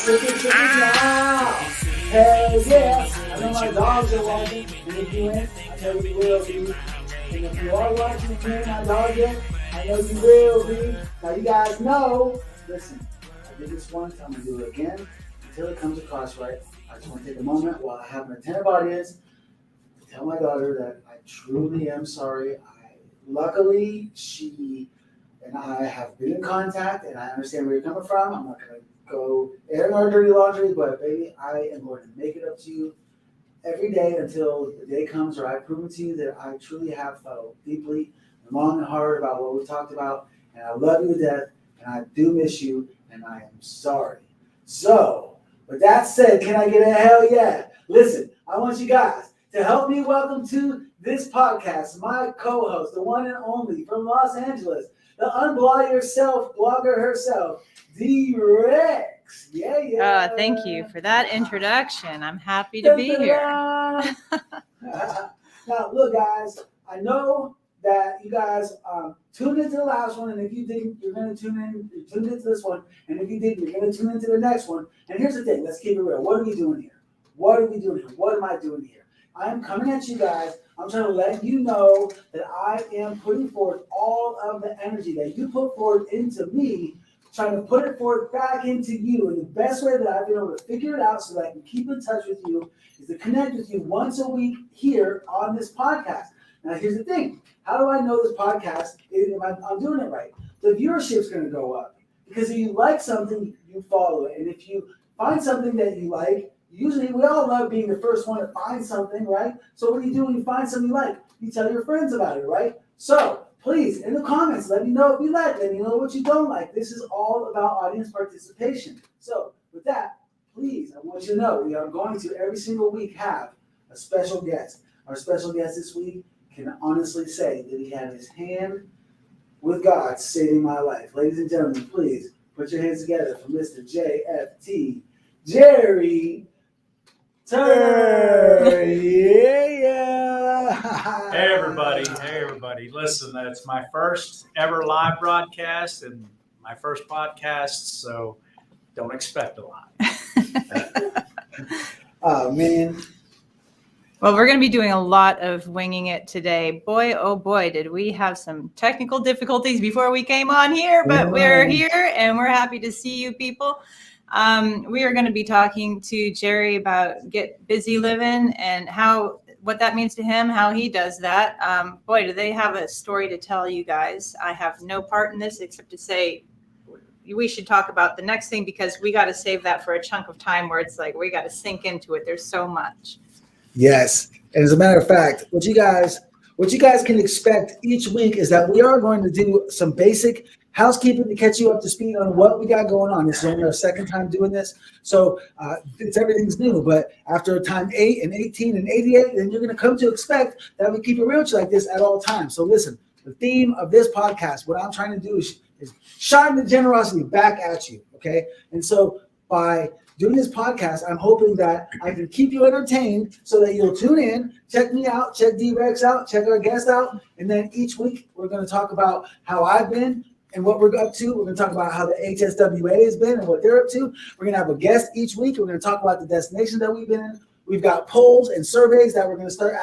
Check it now. Hell yeah. I know my dogs are watching, and if you ain't, I know you will be. And if you are watching and hearing my dog yet, I know you will be. Now you guys know, listen, I did this once, I'm going to do it again until it comes across right. I just want to take a moment while I have an attentive audience to tell my daughter that I truly am sorry. Luckily, she and I have been in contact, and I understand where you're coming from. I'm not going to go air our dirty laundry, but baby, I am going to make it up to you every day until the day comes where I've proven to you that I truly have felt deeply and long and hard about what we talked about, and I love you to death, and I do miss you, and I am sorry. So, with that said, can I get a hell yeah? Listen, I want you guys to help me welcome to this podcast my co-host, the one and only from Los Angeles, the unblog yourself blogger herself, D-Rex. Yeah. Thank you for that introduction. I'm happy to be here. Now, look, guys, I know that you guys tuned into the last one, and if you didn't, you're going to tune in. You tuned into this one, and if you didn't, you're going to tune into the next one. And here's the thing. Let's keep it real. What are we doing here? What are we doing here? What am I doing here? I'm coming at you guys. I'm trying to let you know that I am putting forth all of the energy that you put forward into me, trying to put it forward back into you. And the best way that I've been able to figure it out so that I can keep in touch with you is to connect with you once a week here on this podcast. Now, here's the thing. How do I know this podcast, if I'm doing it right? The viewership's going to go up. Because if you like something, you follow it. And if you find something that you like, usually we all love being the first one to find something, right? So what do you do when you find something you like? You tell your friends about it, right? So please, in the comments, let me know if you like it. Let me know what you don't like. This is all about audience participation. So with that, please, I want you to know we are going to every single week have a special guest. Our special guest this week can honestly say that he had his hand with God saving my life. Ladies and gentlemen, please put your hands together for Mr. JFT, Jerry Turner. Yeah. Hey everybody. Listen, that's my first ever live broadcast and my first podcast, so don't expect a lot. Oh, man. Well, we're going to be doing a lot of winging it today. Boy, oh boy, did we have some technical difficulties before we came on here, but we're here and we're happy to see you people. We are going to be talking to Jerry about gitbizzylivin and what that means to him, how he does that. Boy, do they have a story to tell you guys. I have no part in this except to say we should talk about the next thing because we got to save that for a chunk of time where it's like we got to sink into it. There's so much. Yes. And as a matter of fact, what you guys can expect each week is that we are going to do some basic housekeeping to catch you up to speed on what we got going on. This is only our second time doing this, so everything's new. But after time 8 and 18 and 88, then you're going to come to expect that we keep it real like this at all times. So listen, the theme of this podcast, what I'm trying to do is shine the generosity back at you, okay? And so by doing this podcast, I'm hoping that I can keep you entertained so that you'll tune in, check me out, check D-Rex out, check our guest out, and then each week we're going to talk about how I've been and what we're up to. We're going to talk about how the HSWA has been and what they're up to. We're going to have a guest each week. We're going to talk about the destination that we've been in. We've got polls and surveys that we're going to start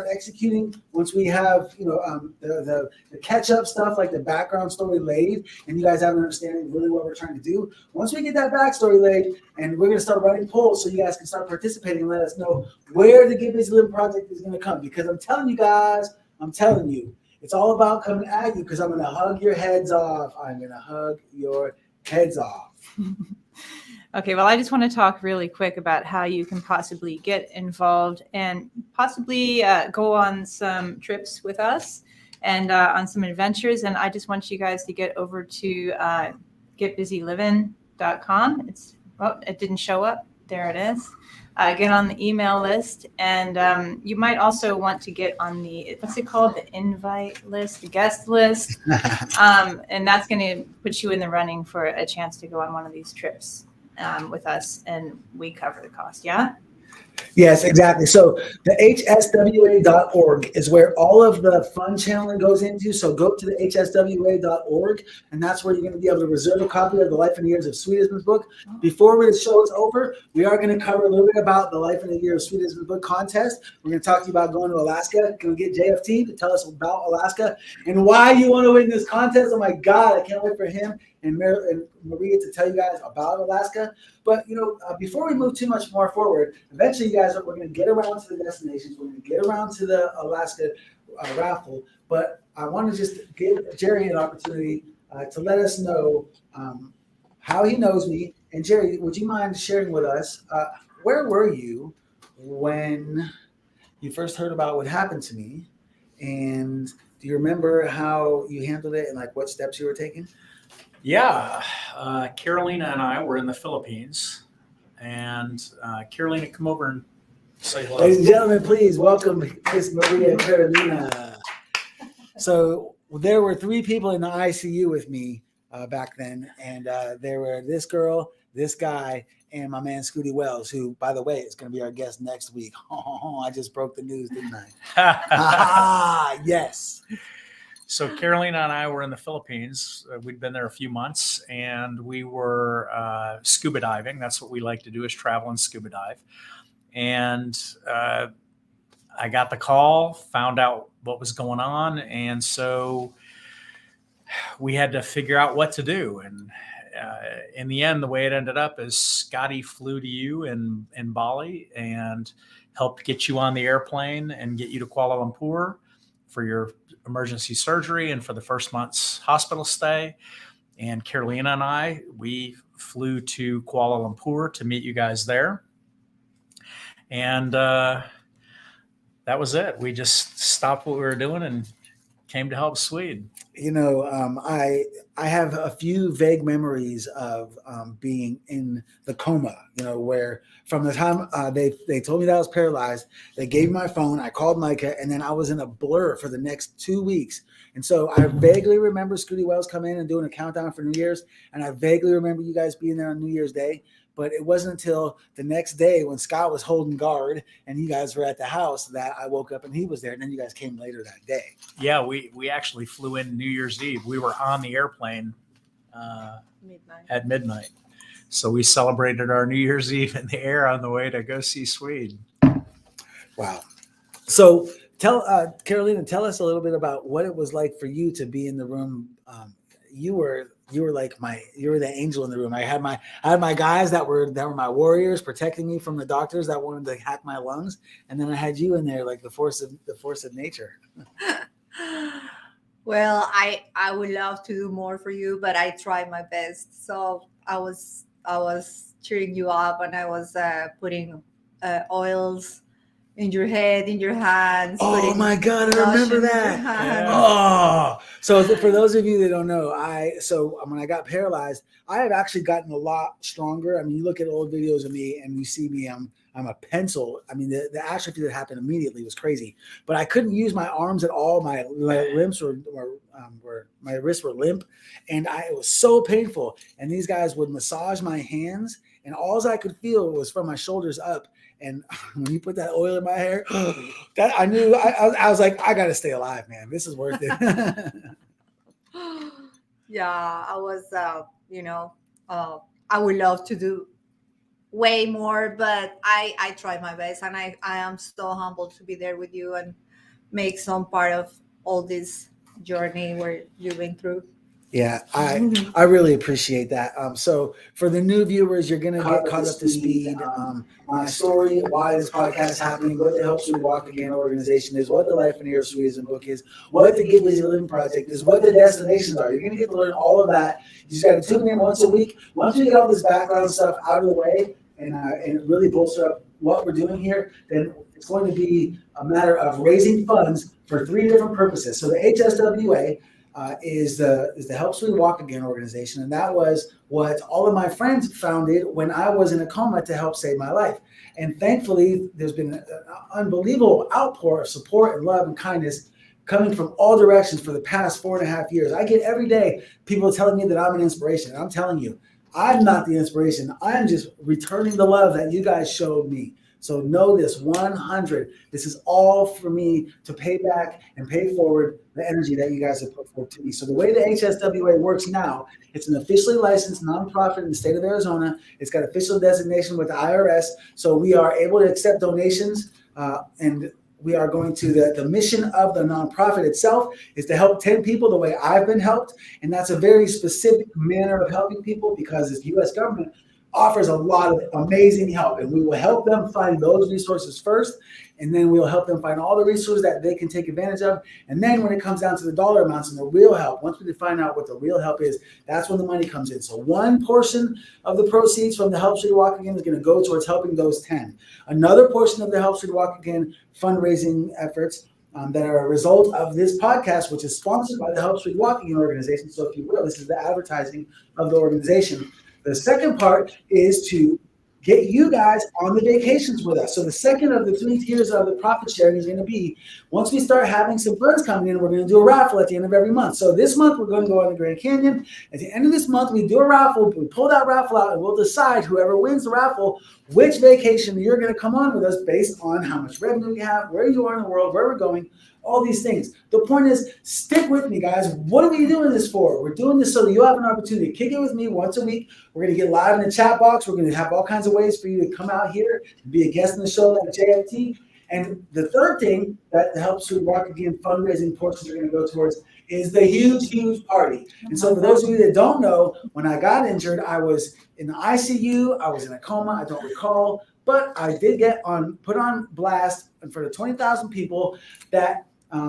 executing once we have, the catch-up stuff like the background story laid, and you guys have an understanding of really what we're trying to do. Once we get that backstory laid, and we're going to start running polls so you guys can start participating and let us know where the Get Busy Living project is going to come. Because I'm telling you, it's all about coming at you because I'm going to hug your heads off. Okay, well, I just want to talk really quick about how you can possibly get involved and possibly go on some trips with us and on some adventures. And I just want you guys to get over to gitbizzylivin.com. It didn't show up. There it is. Get on the email list. And you might also want to get on the, what's it called? The invite list, the guest list. And that's going to put you in the running for a chance to go on one of these trips with us, and we cover the cost. Yeah. Yes, exactly. So the hswa.org is where all of the fund channeling goes into. So go to the hswa.org, and that's where you're going to be able to reserve a copy of the Life and the Years of Swedism's book. Before the show is over, we are going to cover a little bit about the Life and the Years of Swedism's book contest. We're going to talk to you about going to Alaska. Going to get JFT to tell us about Alaska and why you want to win this contest. Oh my God, I can't wait for him and Maria to tell you guys about Alaska. But, before we move too much more forward, eventually you guys we're going to get around to the destinations. We're going to get around to the Alaska raffle. But I want to just give Jerry an opportunity to let us know how he knows me. And Jerry, would you mind sharing with us, where were you when you first heard about what happened to me? And do you remember how you handled it and like what steps you were taking? Yeah, Carolina and I were in the Philippines, and Carolina, come over and say hello. Ladies and gentlemen, please welcome Miss Maria Carolina. So there were 3 people in the ICU with me back then, and there were this girl, this guy, and my man Scooty Wells, who, by the way, is going to be our guest next week. I just broke the news, didn't I? Yes. So Carolina and I were in the Philippines. We'd been there a few months, and we were scuba diving. That's what we like to do, is travel and scuba dive. And I got the call, found out what was going on, and so we had to figure out what to do. And in the end, the way it ended up is Scotty flew to you in Bali and helped get you on the airplane and get you to Kuala Lumpur for your emergency surgery and for the first month's hospital stay. And Carolina and I, we flew to Kuala Lumpur to meet you guys there. And that was it. We just stopped what we were doing and came to Help Swede. I have a few vague memories of being in the coma, where from the time they told me that I was paralyzed, they gave me my phone, I called Micah, and then I was in a blur for the next 2 weeks. And so I vaguely remember Scooty Wells coming in and doing a countdown for New Year's, and I vaguely remember you guys being there on New Year's Day. But it wasn't until the next day when Scott was holding guard and you guys were at the house that I woke up and he was there. And then you guys came later that day. Yeah, we actually flew in New Year's Eve. We were on the airplane at midnight. So we celebrated our New Year's Eve in the air on the way to go see Swede. Wow. So Carolina, tell us a little bit about what it was like for you to be in the room. You were the angel in the room. I had my guys that were my warriors protecting me from the doctors that wanted to hack my lungs, and then I had you in there like the force of nature. Well, I would love to do more for you, but I tried my best. So I was cheering you up, and I was putting oils in your head, in your hands. Oh my God, I remember that. Yeah. Oh, so for those of you that don't know, when I got paralyzed, I have actually gotten a lot stronger. I mean, you look at old videos of me and you see me, I'm a pencil. I mean, the atrophy that happened immediately was crazy, but I couldn't use my arms at all. My limbs were my wrists were limp, and it was so painful. And these guys would massage my hands, and all I could feel was from my shoulders up. And when you put that oil in my hair, that I knew I was like, I got to stay alive, man. This is worth it. Yeah, I was, I would love to do way more, but I tried my best, and I am so humbled to be there with you and make some part of all this journey where you've been through. Yeah, I really appreciate that. So for the new viewers, you're going to get caught up to speed. My story, why this podcast is happening, what the Help Swede Walk Again organization is, what the Life and Years of Swedism book is, what the gitbizzylivin project is, what the destinations are. You're going to get to learn all of that. You just got to tune in once a week. Once we get all this background stuff out of the way and really bolster up what we're doing here, then it's going to be a matter of raising funds for 3 different purposes. So the HSWA is the Help Swede Walk Again organization, and that was what all of my friends founded when I was in a coma to help save my life. And thankfully, there's been an unbelievable outpour of support and love and kindness coming from all directions for the past 4.5 years. I get every day people telling me that I'm an inspiration, and I'm telling you, I'm not the inspiration. I'm just returning the love that you guys showed me. So know this, 100. This is all for me to pay back and pay forward the energy that you guys have put forth to me. So the way the HSWA works now, it's an officially licensed nonprofit in the state of Arizona. It's got official designation with the IRS. So we are able to accept donations, and we are going to, the mission of the nonprofit itself is to help 10 people the way I've been helped. And that's a very specific manner of helping people because the U.S. government offers a lot of amazing help, and we will help them find those resources first, and then we'll help them find all the resources that they can take advantage of. And then when it comes down to the dollar amounts and the real help, once we define out what the real help is, that's when the money comes in. So one portion of the proceeds from the Help Swede Walk Again is going to go towards helping those 10. Another portion of the Help Swede Walk Again fundraising efforts that are a result of this podcast, which is sponsored by the Help Swede Walk Again organization. So if you will, this is the advertising of the organization. The second part is to get you guys on the vacations with us. So the second of the 3 tiers of the profit sharing is going to be, once we start having some funds coming in, we're going to do a raffle at the end of every month. So this month, we're going to go on the Grand Canyon. At the end of this month, we do a raffle. We pull that raffle out, and we'll decide, whoever wins the raffle, which vacation you're going to come on with us based on how much revenue you have, where you are in the world, where we're going, all these things. The point is, stick with me, guys. What are we doing this for? We're doing this so that you have an opportunity to kick it with me once a week. We're going to get live in the chat box. We're going to have all kinds of ways for you to come out here and be a guest in the show like JFT. And the third thing that the Help Swede Walk Again fundraising portions are going to go towards is the huge party. And so for those of you that don't know, when I got injured, I was in the ICU. I was in a coma. I don't recall. But I did get put on blast in front of 20,000 people that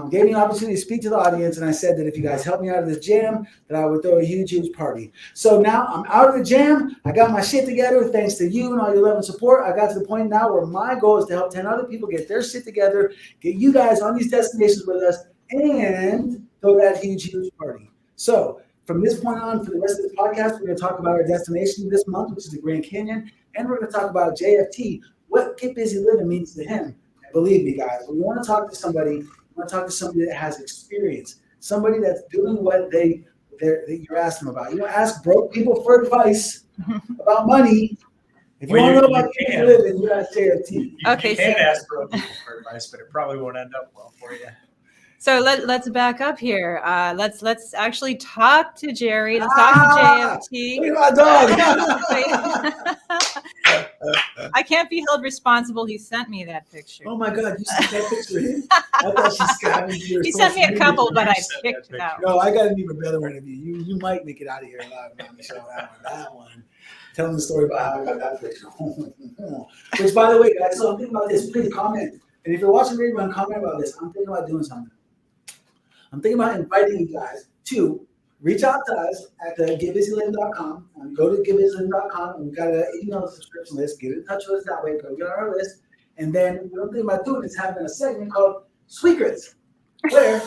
gave me an opportunity to speak to the audience, and I said that if you guys help me out of this jam, that I would throw a huge party. So now I'm out of the jam. I got my shit together thanks to you and all your love and support. I got to the point now where my goal is to help 10 other people get their shit together, get you guys on these destinations with us, and throw that huge party. So from this point on, for the rest of the podcast, we're going to talk about our destination this month, which is the Grand Canyon, and we're going to talk about JFT, what Get Busy Living means to him. And believe me, guys, we want to talk to somebody. I want to talk to somebody that has experience, somebody that's doing what you're asking them about. You don't ask broke people for advice about money. If you want to know about Get Living, you ask JFT. Okay, You can ask broke people for advice, but it probably won't end up well for you. So let's back up here. Let's actually talk to Jerry. Let's talk to JFT. Look at my dog. I can't be held responsible. He sent me that picture. Oh my God, you see that picture of him? I thought she scavenged your He sent me a social couple, media. but I Sent picked that that picture. one. No, I got an even better one of you. You might make it out of here alive on the show. That one. Tell them the story about how I got that picture. Which, by the way, guys, so I'm thinking about this. Please comment. And if you're watching the rerun, comment about this. I'm thinking about doing something. I'm thinking about inviting you guys to reach out to us at the gitbizzylivin.com. Go to gitbizzylivin.com, and we've got an email subscription list. Get in touch with us that way. Go get on our list. And then what I'm thinking about doing is having a segment called Secrets, where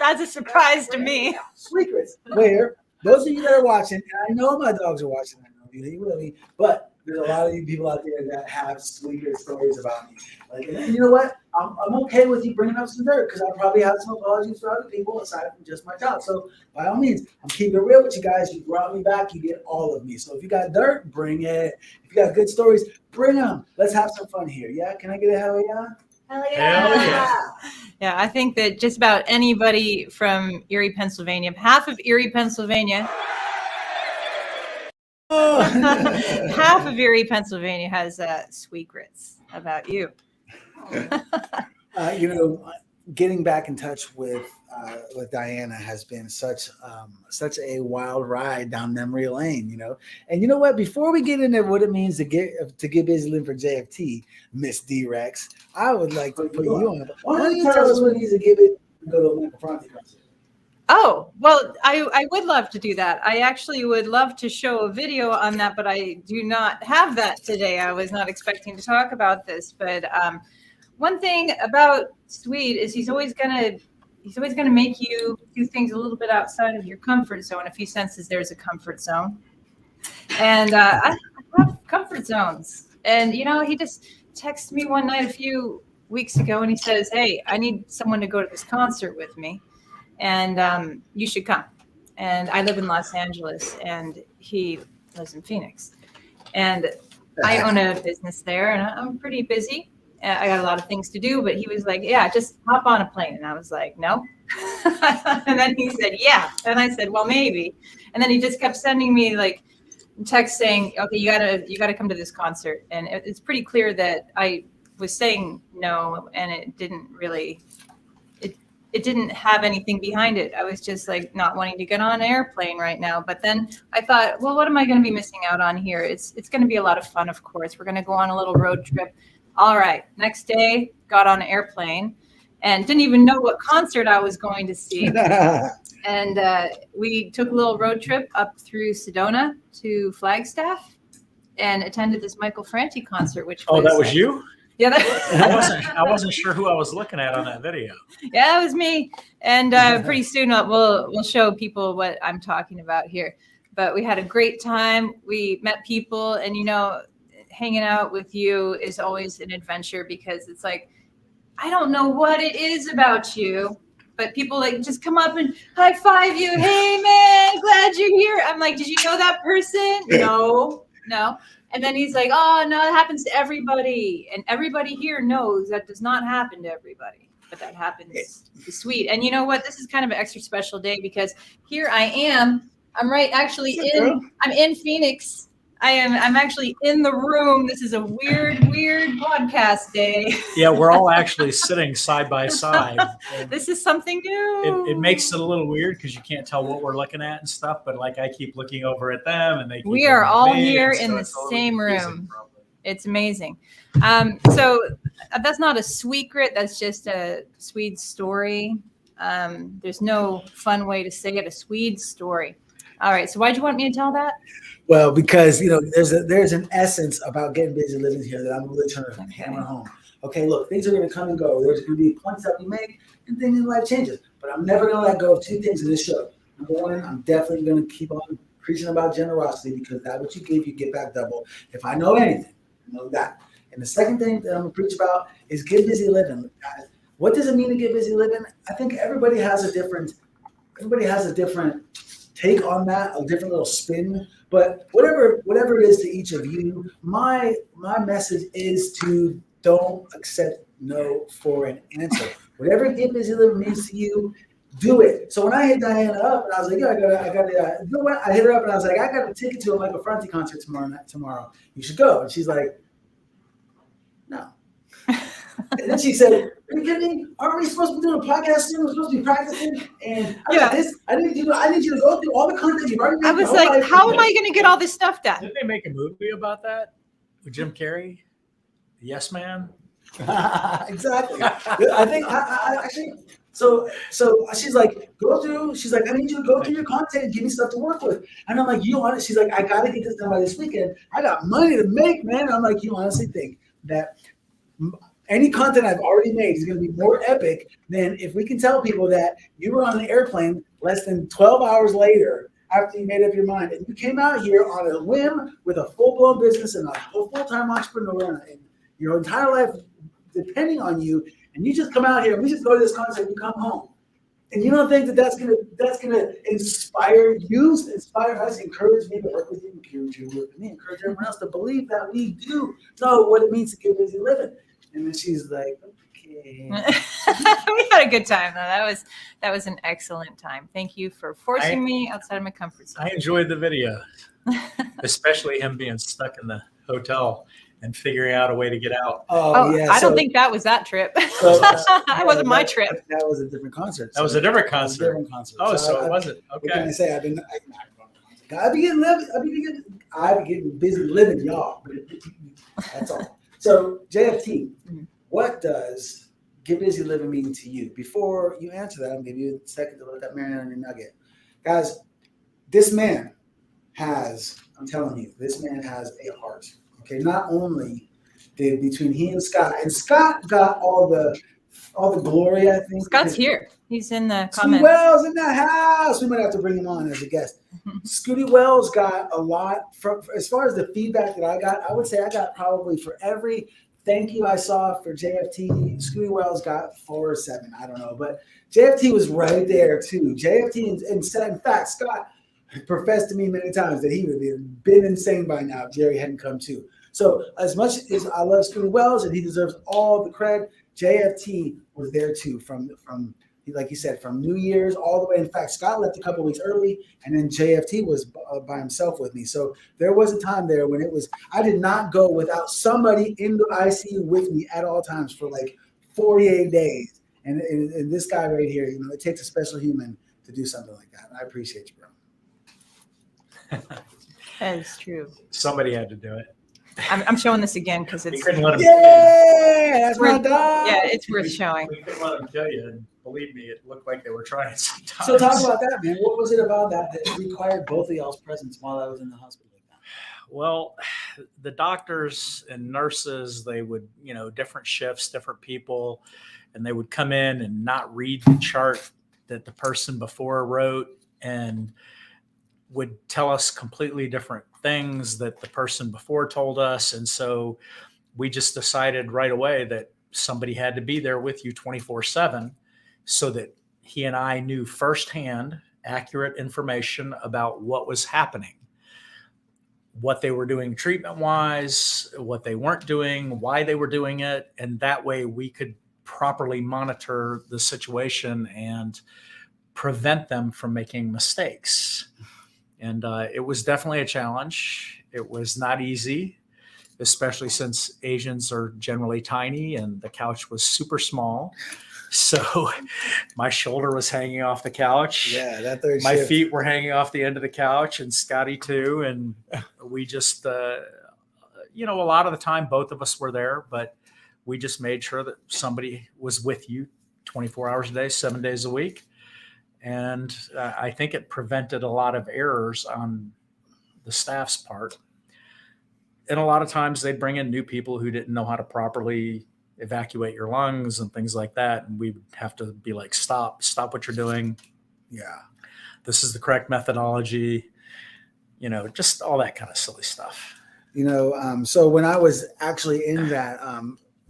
That's a surprise to me. Secrets, where those of you that are watching, and I know my dogs are watching, I know you will be, but there's a lot of you people out there that have sweeter stories about me. Like, and you know what? I'm okay with you bringing up some dirt because I probably have some apologies for other people aside from just my job. So by all means, I'm keeping it real with you guys. You brought me back, you get all of me. So if you got dirt, bring it. If you got good stories, bring them. Let's have some fun here. Yeah? Can I get a hell yeah? Hell Hell yeah. Yeah, I think that just about anybody from Erie, Pennsylvania, half of Erie, Pennsylvania, half of Erie, Pennsylvania has secrets about you. Getting back in touch with Diana has been such a wild ride down memory lane, And you know what? Before we get into what it means to get busy living for JFT, Miss D-Rex, I would like to put you on. Why don't you tell us what it means to give it and go to a Michael Franti concert? Oh, well, I would love to do that. I actually would love to show a video on that, but I do not have that today. I was not expecting to talk about this, but one thing about Swede is he's always gonna make you do things a little bit outside of your comfort zone if he senses there's a comfort zone. And I love comfort zones. And he just texted me one night a few weeks ago, and he says, "Hey, I need someone to go to this concert with me, and you should come." And I live in Los Angeles, and he lives in Phoenix. And I own a business there, and I'm pretty busy. I got a lot of things to do, but he was like, yeah, just hop on a plane. And I was like, no. And then he said, yeah. And I said, well, maybe. And then he just kept sending me like text saying, okay, you gotta come to this concert. And it's pretty clear that I was saying no, and it didn't really, it didn't have anything behind it. I was just like not wanting to get on an airplane right now. But then I thought, well, what am I going to be missing out on here? It's going to be a lot of fun, of course. We're going to go on a little road trip. All right. Next day, got on an airplane and didn't even know what concert I was going to see. And we took a little road trip up through Sedona to Flagstaff and attended this Michael Franti concert, which was, that was you? Yeah, I wasn't sure who I was looking at on that video. Yeah, it was me. And pretty soon we'll show people what I'm talking about here. But we had a great time. We met people, and hanging out with you is always an adventure because it's like, I don't know what it is about you, but people like just come up and high five you. Hey man, glad you're here. I'm like, did you know that person? No. And then he's like, oh, no, it happens to everybody. And everybody here knows that does not happen to everybody, but that happens to Swede. And you know what? This is kind of an extra special day because here I am. I'm I'm in Phoenix. I'm actually in the room. This is a weird podcast day. Yeah, we're all actually sitting side by side. This is something new. It makes it a little weird because you can't tell what we're looking at and stuff. But like I keep looking over at them, and we are all here in the same room. It's amazing. So that's not a secret. That's just a Swede story. There's no fun way to say it. A Swede story. All right. So why'd you want me to tell that? Well, because there's an essence about getting busy living here that I'm really trying to hammer home. Okay, look, things are going to come and go. There's going to be points that we make, and things in life changes. But I'm never going to let go of two things in this show. Number one, I'm definitely going to keep on preaching about generosity because that what you give, you get back double. If I know anything, I know that. And the second thing that I'm going to preach about is get busy living. What does it mean to get busy living? I think everybody has a different take on that, a different little spin. But whatever it is to each of you, my message is to don't accept no for an answer. Whatever get busy living means to you, do it. So when I hit Diana up and I was like, yeah, I hit her up and I was like, I got a ticket to a Michael Franti concert tomorrow. You should go. And she's like, no. And then she said, are you kidding me? Aren't we supposed to be doing a podcast soon? We're supposed to be practicing. And I need you to go through all the content you've already made. I was like, how am I going to get all this stuff done? Didn't they make a movie about that with Jim Carrey? The Yes Man? Exactly. I think I actually. So she's like, she's like, I need you to go through your content and give me stuff to work with. And I'm like, you honestly, she's like, I got to get this done by this weekend. I got money to make, man. And I'm like, you honestly think that any content I've already made is going to be more epic than if we can tell people that you were on an airplane less than 12 hours later after you made up your mind and you came out here on a whim with a full-blown business and a full-time entrepreneur and your entire life depending on you, and you just come out here and we just go to this concert and you come home. And you don't think that's gonna inspire you, inspire us, encourage me to work with you, encourage you to work with me, encourage everyone else to believe that we do know what it means to get busy living. And then she's like, okay. We had a good time though. That was an excellent time. Thank you for forcing me outside of my comfort zone. I enjoyed the video, especially him being stuck in the hotel and figuring out a way to get out. Oh yeah. I don't think that was that trip. That wasn't my trip. That was a different concert. That was a different concert. Oh, so it wasn't. Okay. What can I say? I be getting busy living, y'all. That's all. So JFT, what does get busy living mean to you? Before you answer that, I'll give you a second to let that marinate on your nugget. Guys, this man has a heart. Okay, not only did between he and Scott got all the glory, I think. Scott's here. He's in the comments. Scooty Wells in the house. We might have to bring him on as a guest. Scooty Wells got a lot as far as the feedback that I got. I would say I got probably for every thank you I saw for JFT. Scooty Wells got 4 or 7. I don't know, but JFT was right there too. JFT and said, in fact, Scott professed to me many times that he would have been insane by now if Jerry hadn't come too. So as much as I love Scooter Wells and he deserves all the credit, JFT was there too from like you said, from New Year's all the way. In fact, Scott left a couple weeks early, and then JFT was by himself with me. So there was a time there when I did not go without somebody in the ICU with me at all times for like 48 days. And this guy right here, it takes a special human to do something like that. I appreciate you, bro. That is true. Somebody had to do it. I'm showing this again because We it's couldn't let him. Yeah, that's my worth, dog. yeah, it's worth showing. We couldn't let them kill you. And believe me, it looked like they were trying sometimes. So talk about that, man. What was it about that required both of y'all's presence while I was in the hospital like that? Well, the doctors and nurses, they would, different shifts, different people, and they would come in and not read the chart that the person before wrote and would tell us completely different things that the person before told us. And so we just decided right away that somebody had to be there with you 24/7 so that he and I knew firsthand accurate information about what was happening, what they were doing treatment wise, what they weren't doing, why they were doing it. And that way we could properly monitor the situation and prevent them from making mistakes. And it was definitely a challenge. It was not easy, especially since Asians are generally tiny and the couch was super small. So my shoulder was hanging off the couch. Yeah, that third My shift. feet were hanging off the end of the couch, and Scotty too. And we just, a lot of the time, both of us were there, but we just made sure that somebody was with you 24 hours a day, 7 days a week. And I think it prevented a lot of errors on the staff's part. And a lot of times they'd bring in new people who didn't know how to properly evacuate your lungs and things like that. And we would have to be like, stop what you're doing. Yeah. This is the correct methodology, just all that kind of silly stuff. So when I was actually in that,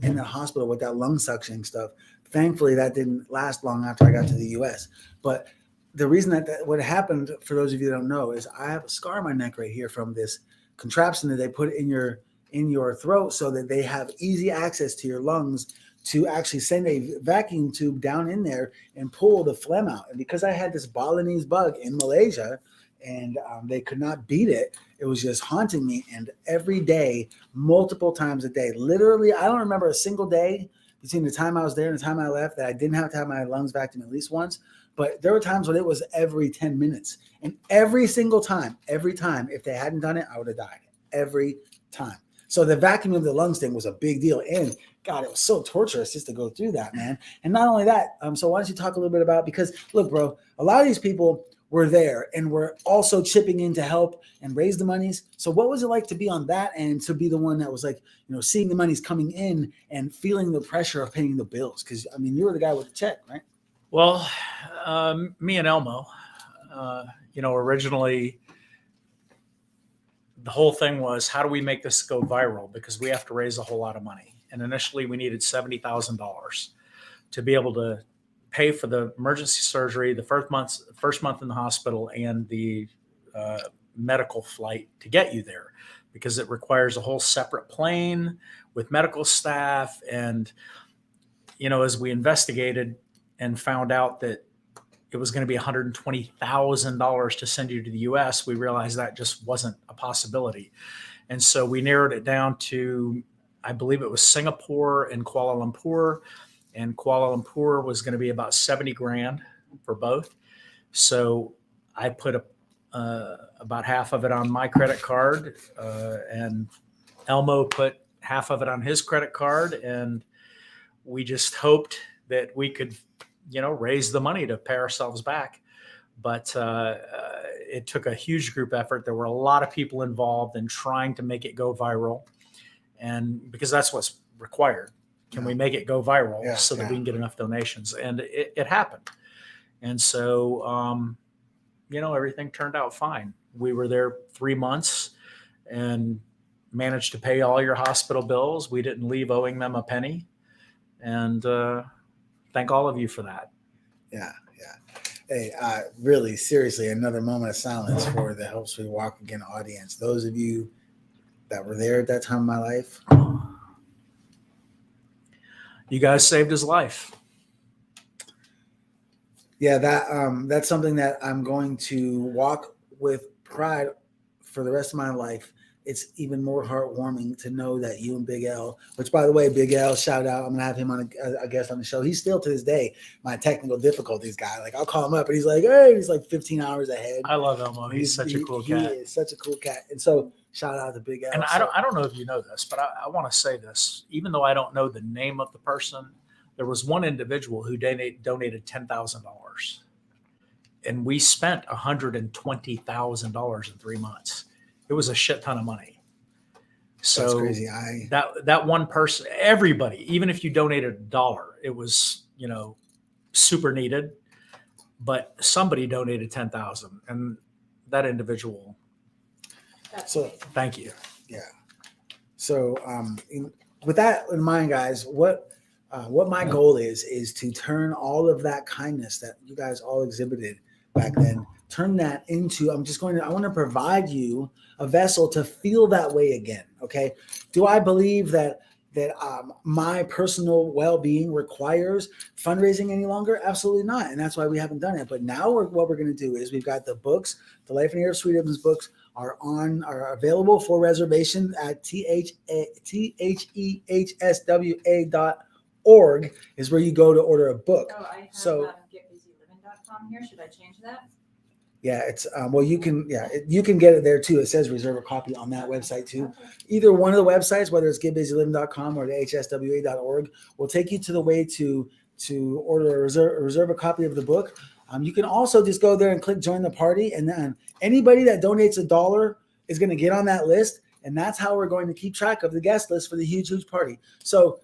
in the hospital with that lung suctioning stuff, thankfully that didn't last long after I got to the US. But the reason that what happened, for those of you that don't know, is I have a scar on my neck right here from this contraption that they put in your throat so that they have easy access to your lungs to actually send a vacuum tube down in there and pull the phlegm out. And because I had this Balinese bug in Malaysia and they could not beat it, it was just haunting me. And every day, multiple times a day, literally, I don't remember a single day between the time I was there and the time I left that I didn't have to have my lungs vacuumed at least once. But there were times when it was every 10 minutes. And every time, if they hadn't done it, I would have died. Every time. So the vacuum of the lungs thing was a big deal. And God, it was so torturous just to go through that, man. And not only that, so why don't you talk a little bit about, because look, bro, a lot of these people were there and were also chipping in to help and raise the monies. So what was it like to be on that end, to be the one that was like, seeing the monies coming in and feeling the pressure of paying the bills? Because, you were the guy with the check, right? Well, me and Elmo, originally the whole thing was, how do we make this go viral? Because we have to raise a whole lot of money. And initially we needed $70,000 to be able to pay for the emergency surgery, the first month in the hospital, and the medical flight to get you there, because it requires a whole separate plane with medical staff. And, as we investigated and found out that it was going to be $120,000 to send you to the US, we realized that just wasn't a possibility. And so we narrowed it down to, I believe it was Singapore and Kuala Lumpur. And Kuala Lumpur was going to be about 70 grand for both. So I put about half of it on my credit card, and Elmo put half of it on his credit card. And we just hoped that we could, raise the money to pay ourselves back. But it took a huge group effort. There were a lot of people involved in trying to make it go viral. And because that's what's required. Can we make it go viral so that we can get enough donations? And it happened. And so, everything turned out fine. We were there 3 months and managed to pay all your hospital bills. We didn't leave owing them a penny. And thank all of you for that. Yeah. Hey, really, seriously, another moment of silence for the Help Swede Walk Again audience. Those of you that were there at that time of my life. You guys saved his life. Yeah, that's something that I'm going to walk with pride for the rest of my life. It's even more heartwarming to know that you and Big L, which by the way, Big L, shout out, I'm gonna have him on a guest on the show. He's still to this day my technical difficulties guy. Like I'll call him up and he's like, hey, he's like 15 hours ahead. I love Elmo. He's such a cool cat. He is such a cool cat. And so shout out to Big L. And I don't know if you know this, but I want to say this. Even though I don't know the name of the person, there was one individual who donated $10,000, and we spent $120,000 in 3 months. It was a shit ton of money. So that's crazy. That one person, everybody, even if you donated $1, it was, super needed, but somebody donated 10,000, and that individual. So thank you. Yeah. So with that in mind, guys, what my goal is to turn all of that kindness that you guys all exhibited back then, turn that into, I want to provide you a vessel to feel that way again. Okay. Do I believe that my personal well-being requires fundraising any longer? Absolutely not. And that's why we haven't done it. But now what we're going to do is we've got the books, the Life and Air of Sweden books are available for reservation at theheswa.org is where you go to order a book. Oh, I have So gitbizzylivin.com here. Should I change that? yeah, it's you can get it there too. It says reserve a copy on that website too. Okay. Either one of the websites, whether it's gitbizzylivin.com or the hswa.org, will take you to the way to order reserve a copy of the book. You can also just go there and click join the party, and then anybody that donates $1 is going to get on that list, and that's how we're going to keep track of the guest list for the huge party. So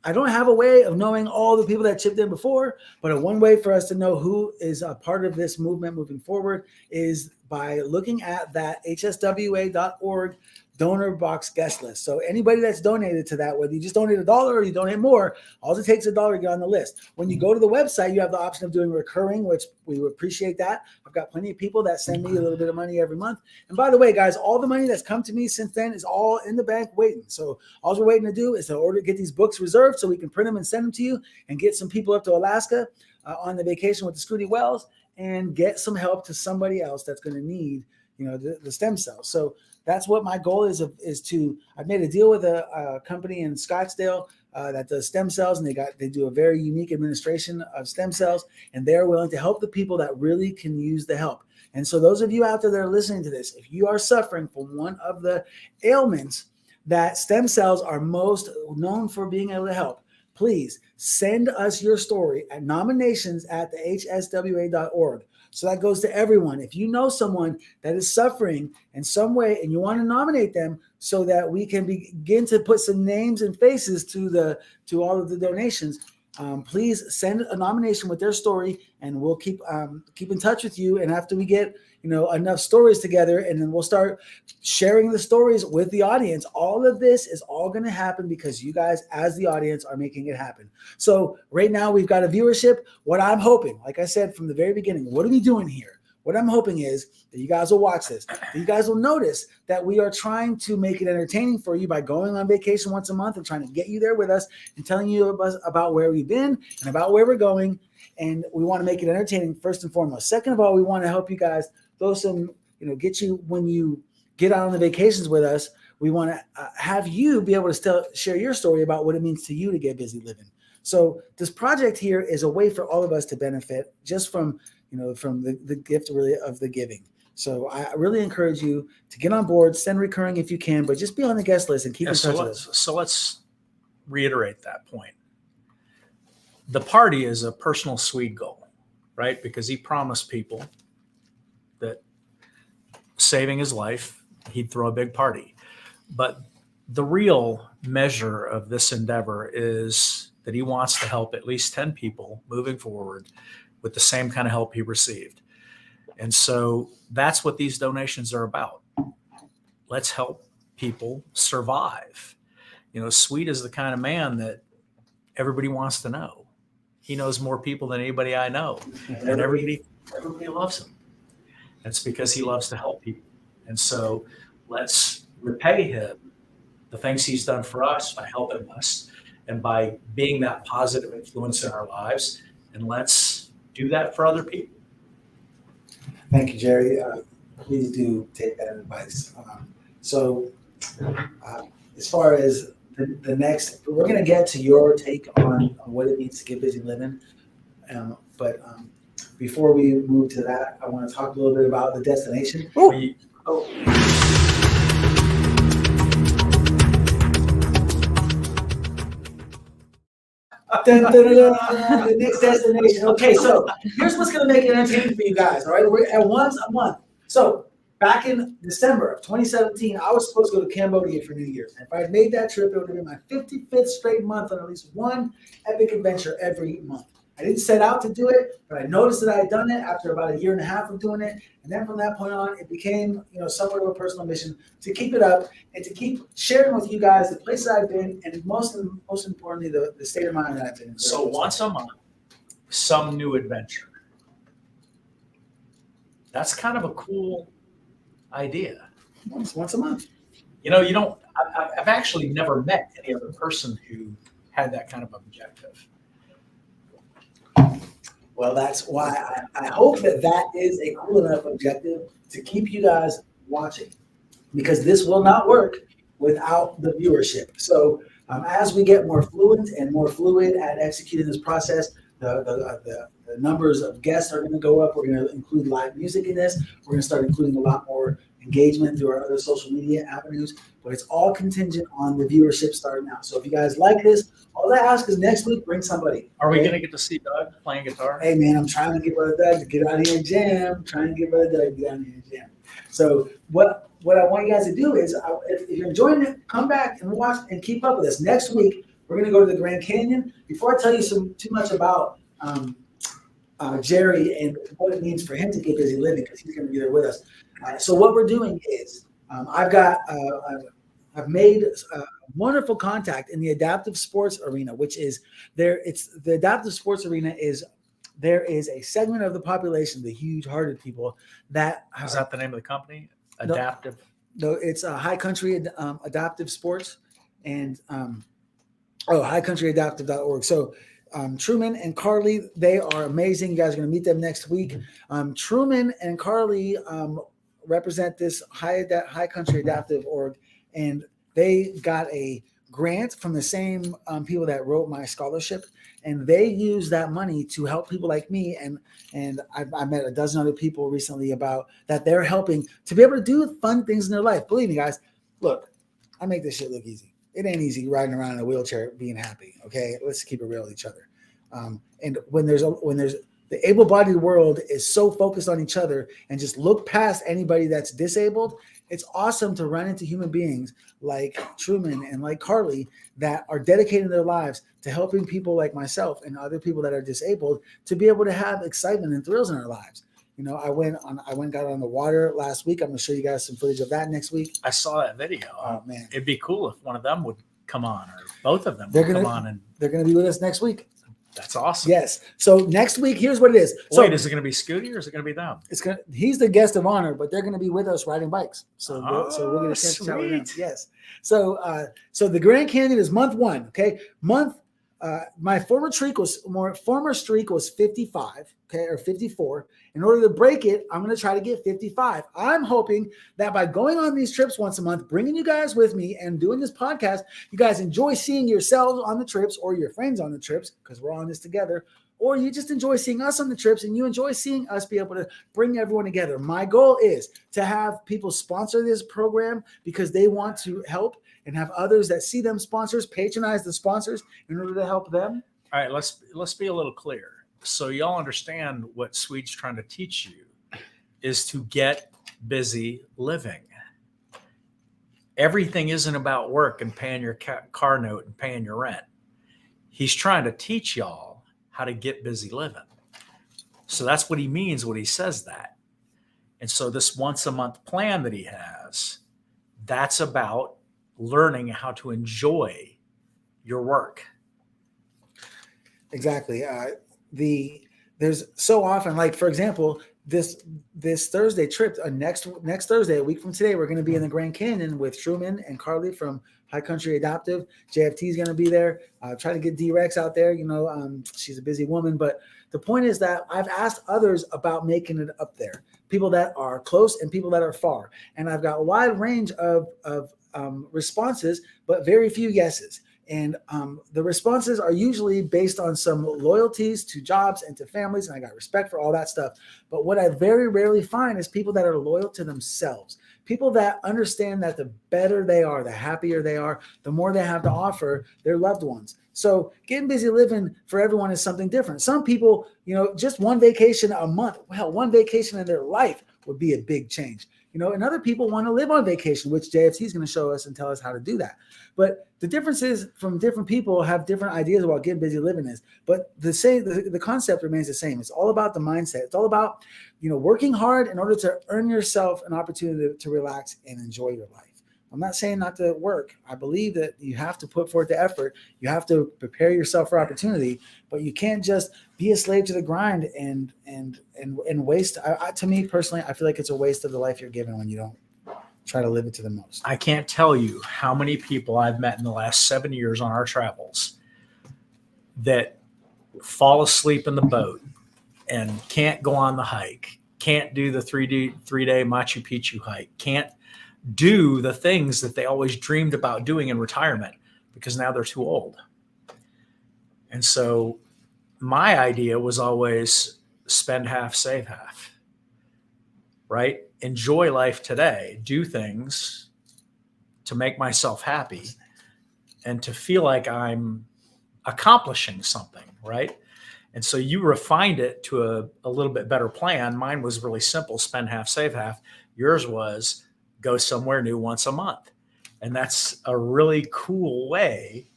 I don't have a way of knowing all the people that chipped in before, but one way for us to know who is a part of this movement moving forward is by looking at that hswa.org donor box guest list. So anybody that's donated to that, whether you just donate $1 or you donate more, all it takes $1 to get on the list. When you go to the website, you have the option of doing recurring, which we would appreciate that. I've got plenty of people that send me a little bit of money every month. And by the way, guys, all the money that's come to me since then is all in the bank waiting. So all we're waiting to do is to get these books reserved so we can print them and send them to you and get some people up to Alaska on the vacation with the Scooty Wells and get some help to somebody else that's going to need, the stem cells. So that's what my goal is to, I've made a deal with a company in Scottsdale that does stem cells, and they do a very unique administration of stem cells, and they're willing to help the people that really can use the help. And so those of you out there that are listening to this, if you are suffering from one of the ailments that stem cells are most known for being able to help, please send us your story at nominations@thehswa.org. So that goes to everyone. If you know someone that is suffering in some way and you want to nominate them so that we can begin to put some names and faces to all of the donations, please send a nomination with their story, and we'll keep in touch with you. And after we get enough stories together, and then we'll start sharing the stories with the audience. All of this is all going to happen because you guys, as the audience, are making it happen. So right now we've got a viewership. What I'm hoping, like I said from the very beginning, what are we doing here? What I'm hoping is that you guys will watch this. That you guys will notice that we are trying to make it entertaining for you by going on vacation once a month and trying to get you there with us and telling you about where we've been and about where we're going. And we want to make it entertaining first and foremost. Second of all, we want to help you guys throw some, get you when you get out on the vacations with us. We want to have you be able to share your story about what it means to you to get busy living. So this project here is a way for all of us to benefit just from the gift really of the giving. So I really encourage you to get on board, send recurring if you can, but just be on the guest list and keep in touch with us. So let's reiterate that point. The party is a personal Swede goal, right? Because he promised people that saving his life, he'd throw a big party. But the real measure of this endeavor is that he wants to help at least 10 people moving forward with the same kind of help he received. And so that's what these donations are about. Let's help people survive. Swede is the kind of man that everybody wants to know. He knows more people than anybody I know, and everybody loves him. That's because he loves to help people. And so let's repay him the things he's done for us by helping us and by being that positive influence in our lives. And let's do that for other people. Thank you, Jerry. Please do take that advice. As far as the next, we're going to get to your take on what it means to get busy living. But before we move to that, I want to talk a little bit about the destination. The next destination. Okay, so here's what's going to make it entertaining for you guys. All right, we're at once a month. So back in December of 2017, I was supposed to go to Cambodia for New Year's. And if I had made that trip, it would have been my 55th straight month on at least one epic adventure every month. I didn't set out to do it, but I noticed that I had done it after about a year and a half of doing it. And then from that point on, it became, somewhat of a personal mission to keep it up and to keep sharing with you guys the places I've been and most importantly, the state of mind that I've been in. So once a month, some new adventure. That's kind of a cool idea. Once a month. I've actually never met any other person who had that kind of objective. Well, that's why I hope that is a cool enough objective to keep you guys watching, because this will not work without the viewership. So as we get more fluent and more fluid at executing this process, the numbers of guests are going to go up. We're going to include live music in this. We're going to start including a lot more engagement through our other social media avenues, but it's all contingent on the viewership starting out. So if you guys like this, all I ask is next week, bring somebody. Are we going to get to see Doug playing guitar? Hey man, I'm trying to get Brother Doug to get out here and jam. So what I want you guys to do is, if you're enjoying it, come back and watch and keep up with us. Next week, we're going to go to the Grand Canyon. Before I tell you too much about Jerry and what it means for him to get busy living, because he's going to be there with us. So what we're doing is I've made a wonderful contact in the adaptive sports arena, which is there. It's the adaptive sports arena there is a segment of the population, the huge-hearted people that is that the name of the company? Adaptive. No, it's High Country Adaptive Sports and highcountryadaptive.org. So Truman and Carly, they are amazing. You guys are going to meet them next week. Truman and Carly represent this High Country Adaptive org, and they got a grant from the same people that wrote my scholarship, and they use that money to help people like me. And I met a dozen other people recently about that they're helping to be able to do fun things in their life. Believe me, guys, look, I make this shit look easy. It ain't easy riding around in a wheelchair being happy. Okay, let's keep it real with each other. And when there's the able-bodied world is so focused on each other and just look past anybody that's disabled, it's awesome to run into human beings like Truman and like Carly that are dedicating their lives to helping people like myself and other people that are disabled to be able to have excitement and thrills in our lives. I went and got on the water last week. I'm going to show you guys some footage of that next week. I saw that video. Oh man, it'd be cool if one of them would come on, or both of them would come on, and they're going to be with us next week. That's awesome. Yes. So next week, here's what it is. Wait, is it going to be Scooty or is it going to be them? He's the guest of honor, but they're going to be with us riding bikes. So we'll get a chance to chat with them. Yes. So the Grand Canyon is month 1. Okay. My former streak was 55. Okay, or 54. In order to break it, I'm going to try to get 55. I'm hoping that by going on these trips once a month, bringing you guys with me and doing this podcast, you guys enjoy seeing yourselves on the trips or your friends on the trips, because we're on this together, or you just enjoy seeing us on the trips and you enjoy seeing us be able to bring everyone together. My goal is to have people sponsor this program because they want to help, and have others that see them sponsors patronize the sponsors in order to help them. All right, let's be a little clear. So y'all understand what Swede's trying to teach you is to get busy living. Everything isn't about work and paying your car note and paying your rent. He's trying to teach y'all how to get busy living. So that's what he means when he says that. And so this once a month plan that he has, that's about learning how to enjoy your work. Exactly. There's so often, like, for example, this Thursday trip, next Thursday, a week from today, we're going to be in the Grand Canyon with Truman and Carly from High Country Adoptive. JFT is going to be there. Try to get D-Rex out there. She's a busy woman, but the point is that I've asked others about making it up there, people that are close and people that are far. And I've got a wide range of responses, but very few yeses. And the responses are usually based on some loyalties to jobs and to families. And I got respect for all that stuff. But what I very rarely find is people that are loyal to themselves, people that understand that the better they are, the happier they are, the more they have to offer their loved ones. So getting busy living for everyone is something different. Some people, just one vacation a month, one vacation in their life would be a big change. And other people want to live on vacation, which JFT is going to show us and tell us how to do that. But the difference is from different people have different ideas about getting busy living is, but the concept remains the same. It's all about the mindset. It's all about, working hard in order to earn yourself an opportunity to relax and enjoy your life. I'm not saying not to work. I believe that you have to put forth the effort. You have to prepare yourself for opportunity, but you can't just be a slave to the grind and waste. To me personally, I feel like it's a waste of the life you're given when you don't try to live it to the most. I can't tell you how many people I've met in the last 7 years on our travels that fall asleep in the boat and can't go on the hike, can't do the three-day Machu Picchu hike, can't do the things that they always dreamed about doing in retirement because now they're too old. And so my idea was always spend half, save half, right? Enjoy life today, do things to make myself happy and to feel like I'm accomplishing something, right? And so you refined it to a little bit better plan. Mine was really simple, spend half, save half. Yours was go somewhere new once a month. And that's a really cool way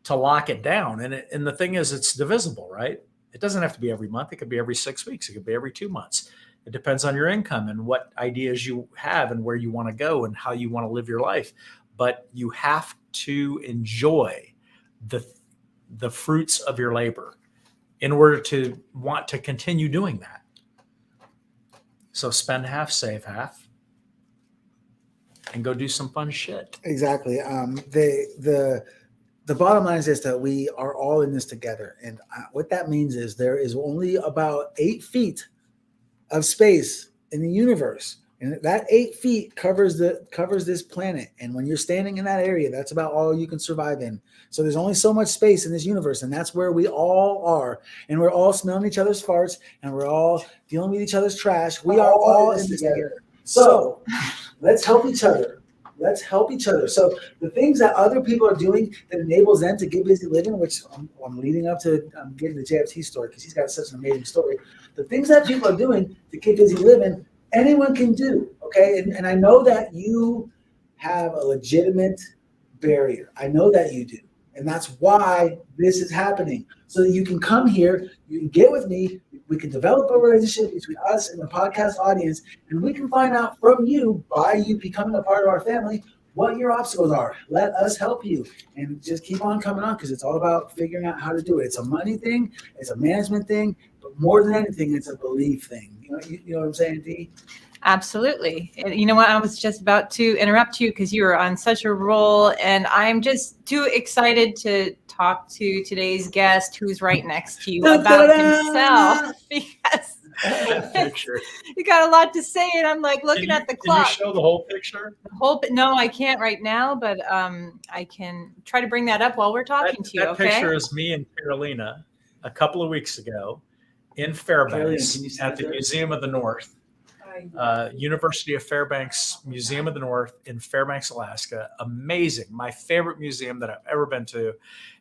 to lock it down. And the thing is, it's divisible, right? It doesn't have to be every month. It could be every 6 weeks. It could be every 2 months. It depends on your income and what ideas you have and where you want to go and how you want to live your life. But you have to enjoy the fruits of your labor in order to want to continue doing that. So spend half, save half, and go do some fun shit. Exactly. The bottom line is this, that we are all in this together. And what that means is there is only about 8 feet of space in the universe. And that 8 feet covers this planet. And when you're standing in that area, that's about all you can survive in. So there's only so much space in this universe. And that's where we all are. And we're all smelling each other's farts and we're all dealing with each other's trash. We are all in this together. So let's help each other. Let's help each other. So the things that other people are doing that enables them to get busy living, which I'm leading up to getting the JFT story because he's got such an amazing story. The things that people are doing to get busy living, anyone can do, okay? And I know that you have a legitimate barrier. I know that you do. And that's why this is happening. So that you can come here, you can get with me, we can develop a relationship between us and the podcast audience, and we can find out from you, by you becoming a part of our family, what your obstacles are. Let us help you. And just keep on coming on because it's all about figuring out how to do it. It's a money thing, it's a management thing, but more than anything, it's a belief thing. You know what I'm saying, Dee? Absolutely. And you know what? I was just about to interrupt you because you were on such a roll, and I'm just too excited to talk to today's guest who's right next to you about himself because Picture. you got a lot to say, and I'm like looking at the clock. Can you show the whole picture? No, I can't right now, but I can try to bring that up while we're talking to you. That Okay. picture is me and Carolina a couple of weeks ago in Fairbanks at the Museum of the North. University of Fairbanks Museum of the North in Fairbanks, Alaska. Amazing. My favorite museum that I've ever been to.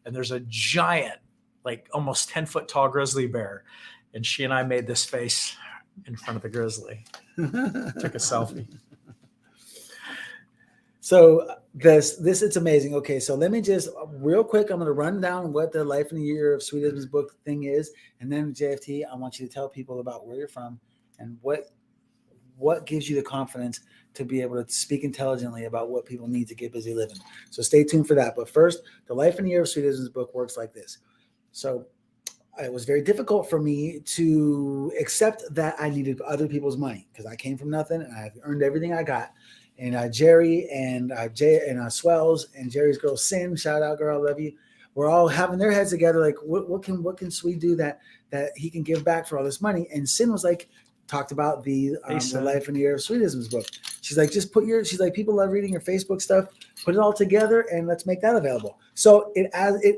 And there's a giant, like almost 10-foot tall grizzly bear. And she and I made this face in front of the grizzly. Took a selfie. So this it's amazing. Okay, so let me just real quick, I'm going to run down what the Life in a Year of Swede Living's book thing is. And then JFT, I want you to tell people about where you're from and what gives you the confidence to be able to speak intelligently about what people need to get busy living. So stay tuned for that. But first, the Life in a Year of Swede Living's book works like this. So it was very difficult for me to accept that I needed other people's money because I came from nothing and I've earned everything I got. And Jerry and Jay and Swells and Jerry's girl Sin, shout out girl, I love you. We're all having their heads together, like what can Swede do that he can give back for all this money? And Sin was like, talked about the Life in the Year of Swedism's book. She's like, just she's like, people love reading your Facebook stuff. Put it all together and let's make that available. So it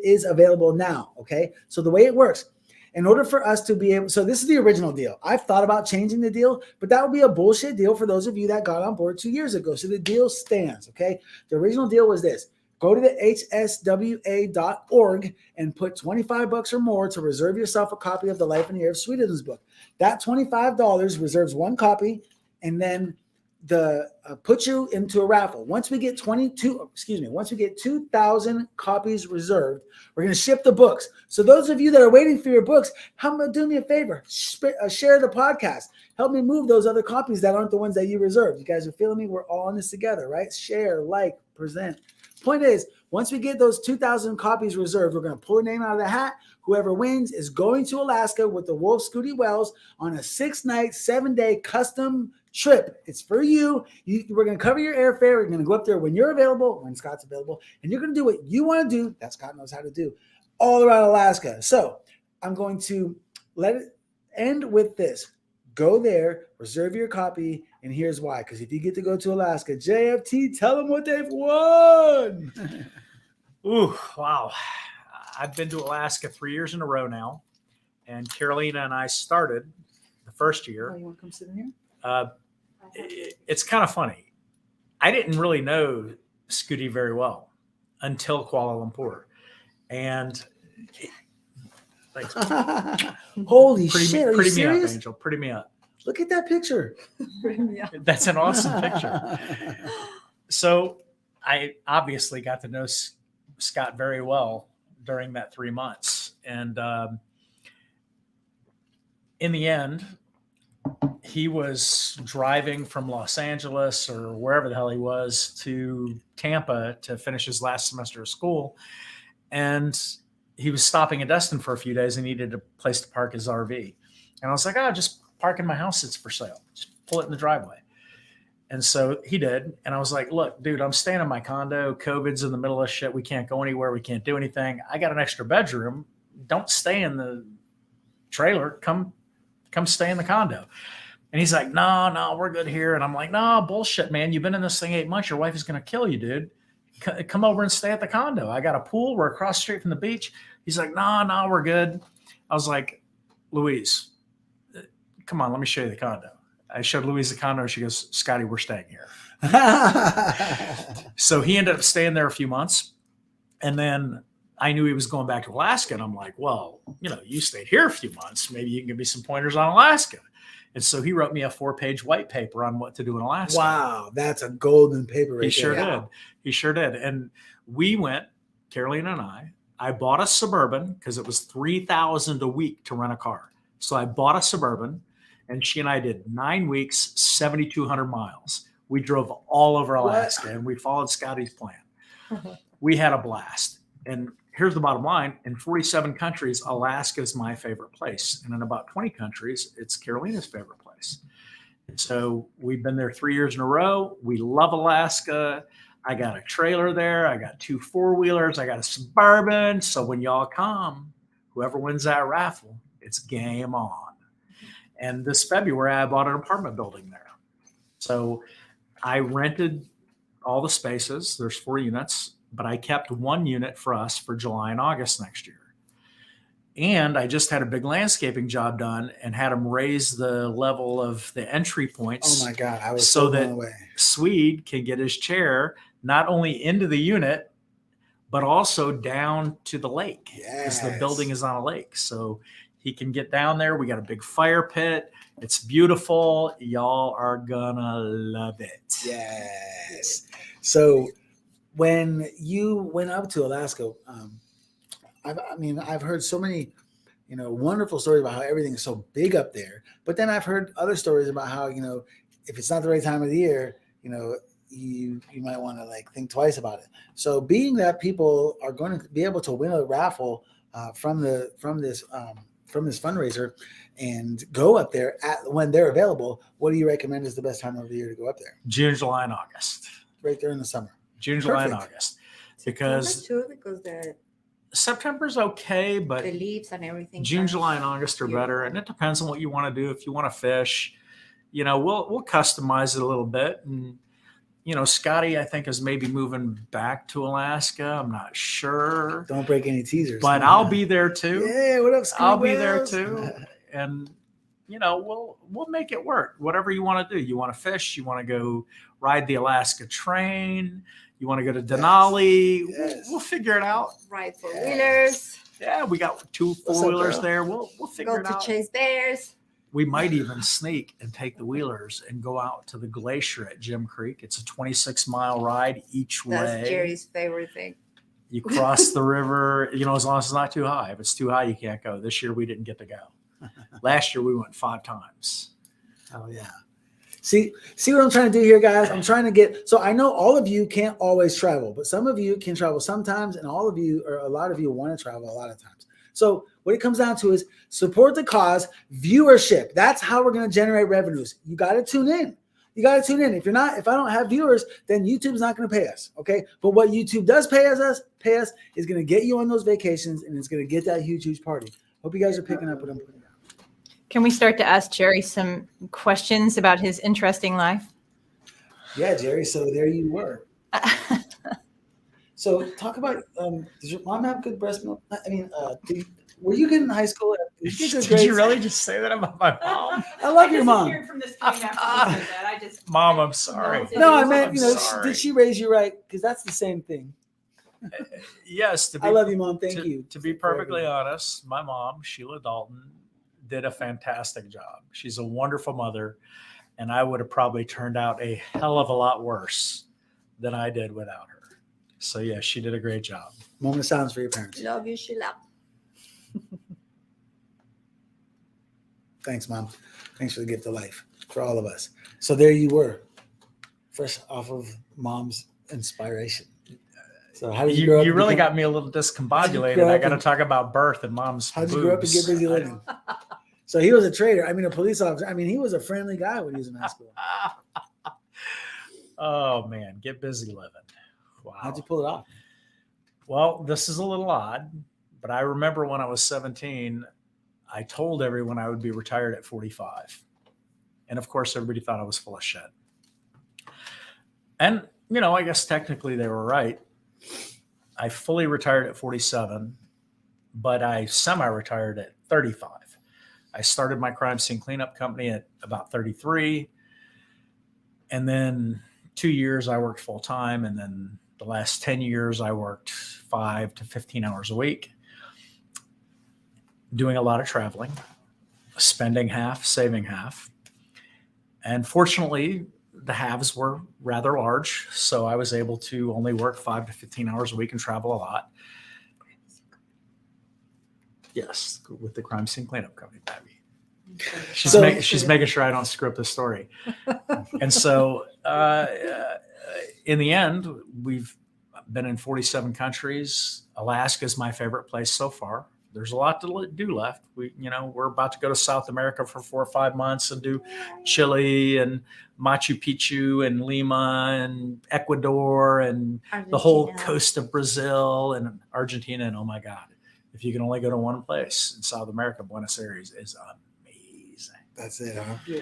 is available now. Okay. So the way it works, in order for us to be able, so this is the original deal. I've thought about changing the deal, but that would be a bullshit deal for those of you that got on board 2 years ago. So the deal stands. Okay. The original deal was this. Go to the hswa.org and put $25 or more to reserve yourself a copy of the Life in the Year of Swedism's book. That $25 reserves one copy, and then put you into a raffle. Once we get 2,000 copies reserved, we're going to ship the books. So those of you that are waiting for your books, do me a favor, share the podcast. Help me move those other copies that aren't the ones that you reserved. You guys are feeling me? We're all in this together, right? Share, like, present. Point is, once we get those 2,000 copies reserved, we're going to pull a name out of the hat. Whoever wins is going to Alaska with the Wolf Scooty Wells on a 6-night, 7-day custom trip. It's for you. We're going to cover your airfare. We're going to go up there when you're available, when Scott's available, and you're going to do what you want to do. That Scott knows how to do all around Alaska. So I'm going to let it end with this. Go there, reserve your copy, and here's why. Because if you get to go to Alaska, JFT, tell them what they've won. Ooh, wow. I've been to Alaska 3 years in a row now. And Carolina and I started the first year. Oh, you want to come sit in here? It's kind of funny. I didn't really know Scooty very well until Kuala Lumpur. And thanks. Holy shit, are you pretty serious? me up, Angel. Pretty me up. Look at that picture. That's an awesome picture. So I obviously got to know Scott very well during that 3 months. And in the end, he was driving from Los Angeles or wherever the hell he was to Tampa to finish his last semester of school. And he was stopping in Destin for a few days and needed a place to park his RV. And I was like, just park in my house. It's for sale. Just pull it in the driveway. And so he did. And I was like, look, dude, I'm staying in my condo. COVID's in the middle of shit. We can't go anywhere. We can't do anything. I got an extra bedroom. Don't stay in the trailer. Come stay in the condo. And he's like, no, we're good here. And I'm like, no, bullshit, man. You've been in this thing 8 months. Your wife is going to kill you, dude. Come over and stay at the condo. I got a pool. We're across the street from the beach. He's like, no, we're good. I was like, Louise, come on, let me show you the condo. I showed Louise the condo. She goes, Scotty, we're staying here. So he ended up staying there a few months. And then I knew he was going back to Alaska. And I'm like, well, you stayed here a few months. Maybe you can give me some pointers on Alaska. And so he wrote me a 4-page white paper on what to do in Alaska. Wow, that's a golden paper right He sure did. He sure did. And we went, Carolina and I bought a Suburban because it was $3,000 a week to rent a car. So I bought a Suburban, and she and I did 9 weeks, 7,200 miles. We drove all over Alaska, and we followed Scotty's plan. We had a blast. And here's the bottom line. In 47 countries, Alaska is my favorite place. And in about 20 countries, it's Carolina's favorite place. And so we've been there 3 years in a row. We love Alaska. I got a trailer there. I got 2 4-wheelers. I got a Suburban. So when y'all come, whoever wins that raffle, it's game on. And this February, I bought an apartment building there. So I rented all the spaces. There's 4 units, but I kept 1 unit for us for July and August next year. And I just had a big landscaping job done and had them raise the level of the entry points. Oh my God, I was so blown that away. Swede can get his chair not only into the unit, but also down to the lake. Because the building is on a lake. So he can get down there. We got a big fire pit. It's beautiful. Y'all are gonna love it. Yes. So when you went up to Alaska, I've heard so many, wonderful stories about how everything is so big up there. But then I've heard other stories about how, if it's not the right time of the year, you might want to think twice about it. So being that people are going to be able to win a raffle from this fundraiser and go up there when they're available, what do you recommend is the best time of the year to go up there? June, July, and August. Right there in the summer. June, July, and Perfect. August. Because the September's okay, but leaves and everything. June, July, and August are better. And it depends on what you want to do. If you want to fish, we'll customize it a little bit. And, Scotty, I think, is maybe moving back to Alaska. I'm not sure. Don't break any teasers. But I'll be there too. Yeah, what up, Scotty? I'll be there too. And, we'll make it work. Whatever you want to do. You want to fish? You want to go ride the Alaska train? You want to go to Denali? Yes. We'll figure it out. Ride for wheelers. Yeah, we got 2 What's up, 4-wheelers girl? there. We'll figure Go it to out. chase bears. We might even sneak and take the wheelers and go out to the glacier at Jim Creek. It's a 26-mile ride each way. That's Jerry's favorite thing. You cross the river, as long as it's not too high. If it's too high, you can't go. This year we didn't get to go. Last year we went 5 times. Oh yeah. See what I'm trying to do here, guys? I'm trying to get, so I know all of you can't always travel, but some of you can travel sometimes, and all of you, or a lot of you, want to travel a lot of times. So what it comes down to is support the cause, viewership. That's how we're going to generate revenues. You got to tune in. If I don't have viewers, then YouTube's not going to pay us. Okay. But what YouTube does pay us is going to get you on those vacations, and it's going to get that huge party. Hope you guys are picking up what I'm putting down. Can we start to ask Jerry some questions about his interesting life? Yeah, Jerry. So there you were. So talk about, does your mom have good breast milk? I mean, were you good in high school? Did you really just say that about my mom? I love your mom. From the screen after you said that. Mom, I'm sorry. No, I I'm meant, sorry. did she raise you right? Because that's the same thing. Yes. I love you, Mom. Thank to, you. To be perfectly honest, my mom, Sheila Dalton, did a fantastic job. She's a wonderful mother, and I would have probably turned out a hell of a lot worse than I did without her. So yeah, she did a great job. Moment of silence for your parents. Love you, Sheila. Thanks, Mom. Thanks for the gift of life for all of us. So there you were, fresh off of Mom's inspiration. So how did you grow up? You really got me a little discombobulated. I got to talk about birth and Mom's How did boobs. you grow up and get busy living? So he was a trader. I mean, a police officer. I mean, he was a friendly guy when he was in high school. Oh man, get busy living. Wow. How'd you pull it off? Well, this is a little odd, but I remember when I was 17, I told everyone I would be retired at 45. And of course, everybody thought I was full of shit. And, I guess technically they were right. I fully retired at 47, but I semi-retired at 35. I started my crime scene cleanup company at about 33. And then 2 years I worked full time. And then the last 10 years I worked 5 to 15 hours a week, doing a lot of traveling, spending half, saving half. And fortunately, the halves were rather large. So I was able to only work 5 to 15 hours a week and travel a lot. Yes, with the crime scene cleanup company, baby. She's making sure I don't screw up the story. And so in the end, we've been in 47 countries. Alaska is my favorite place so far. There's a lot to do left. We're about to go to South America for 4 or 5 months and do Chile and Machu Picchu and Lima and Ecuador and the whole coast of Brazil and Argentina. And oh my God, if you can only go to one place in South America, Buenos Aires is amazing. That's it, huh? Yeah.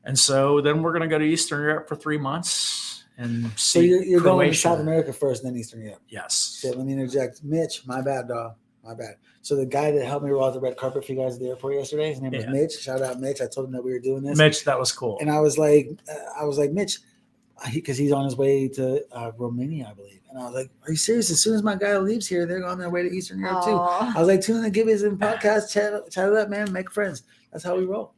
And so then we're going to go to Eastern Europe for 3 months and So see you're going to Croatia. South America first, and then Eastern Europe. Yes. So let me interject. Mitch, my bad, dog. My bad. So the guy that helped me roll out the red carpet for you guys at the airport yesterday, his name was Mitch. Shout out Mitch. I told him that we were doing this. Mitch, that was cool. And I was like, Mitch, because he's on his way to Romania, I believe. And I was like, are you serious? As soon as my guy leaves here, they're on their way to Eastern Europe too. I was like, tune in to gitbizzylivin podcast, chat it up, man, make friends. That's how we roll.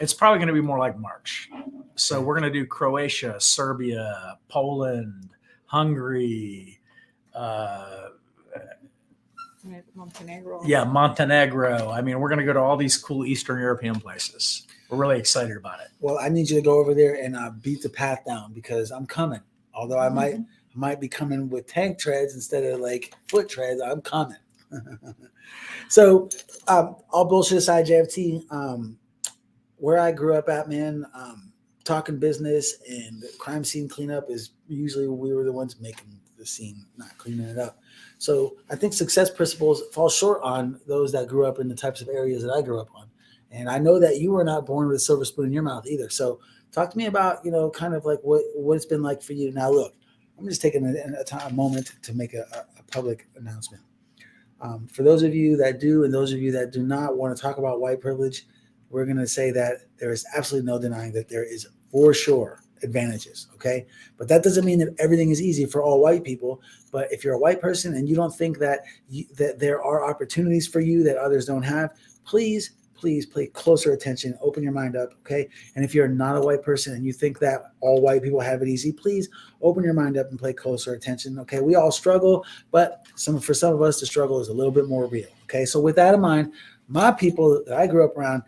It's probably going to be more like March. So we're going to do Croatia, Serbia, Poland, Hungary, Montenegro. Yeah, Montenegro. I mean, we're going to go to all these cool Eastern European places. We're really excited about it. Well, I need you to go over there and beat the path down because I'm coming. Although I might be coming with tank treads instead of like foot treads. I'm coming. So, all bullshit aside, JFT, where I grew up at, man, talking business and crime scene cleanup is usually we were the ones making the scene, not cleaning it up. So I think success principles fall short on those that grew up in the types of areas that I grew up on. And I know that you were not born with a silver spoon in your mouth either. So talk to me about, kind of like what it's been like for you. Now, look, I'm just taking a moment to make a public announcement. For those of you that do and those of you that do not want to talk about white privilege, we're going to say that there is absolutely no denying that there is for sure advantages, okay? But that doesn't mean that everything is easy for all white people. But if you're a white person and you don't think that that there are opportunities for you that others don't have, please pay closer attention, open your mind up, okay? And if you're not a white person and you think that all white people have it easy, please open your mind up and pay closer attention, okay? We all struggle, but for some of us, the struggle is a little bit more real, okay? So with that in mind, my people that I grew up around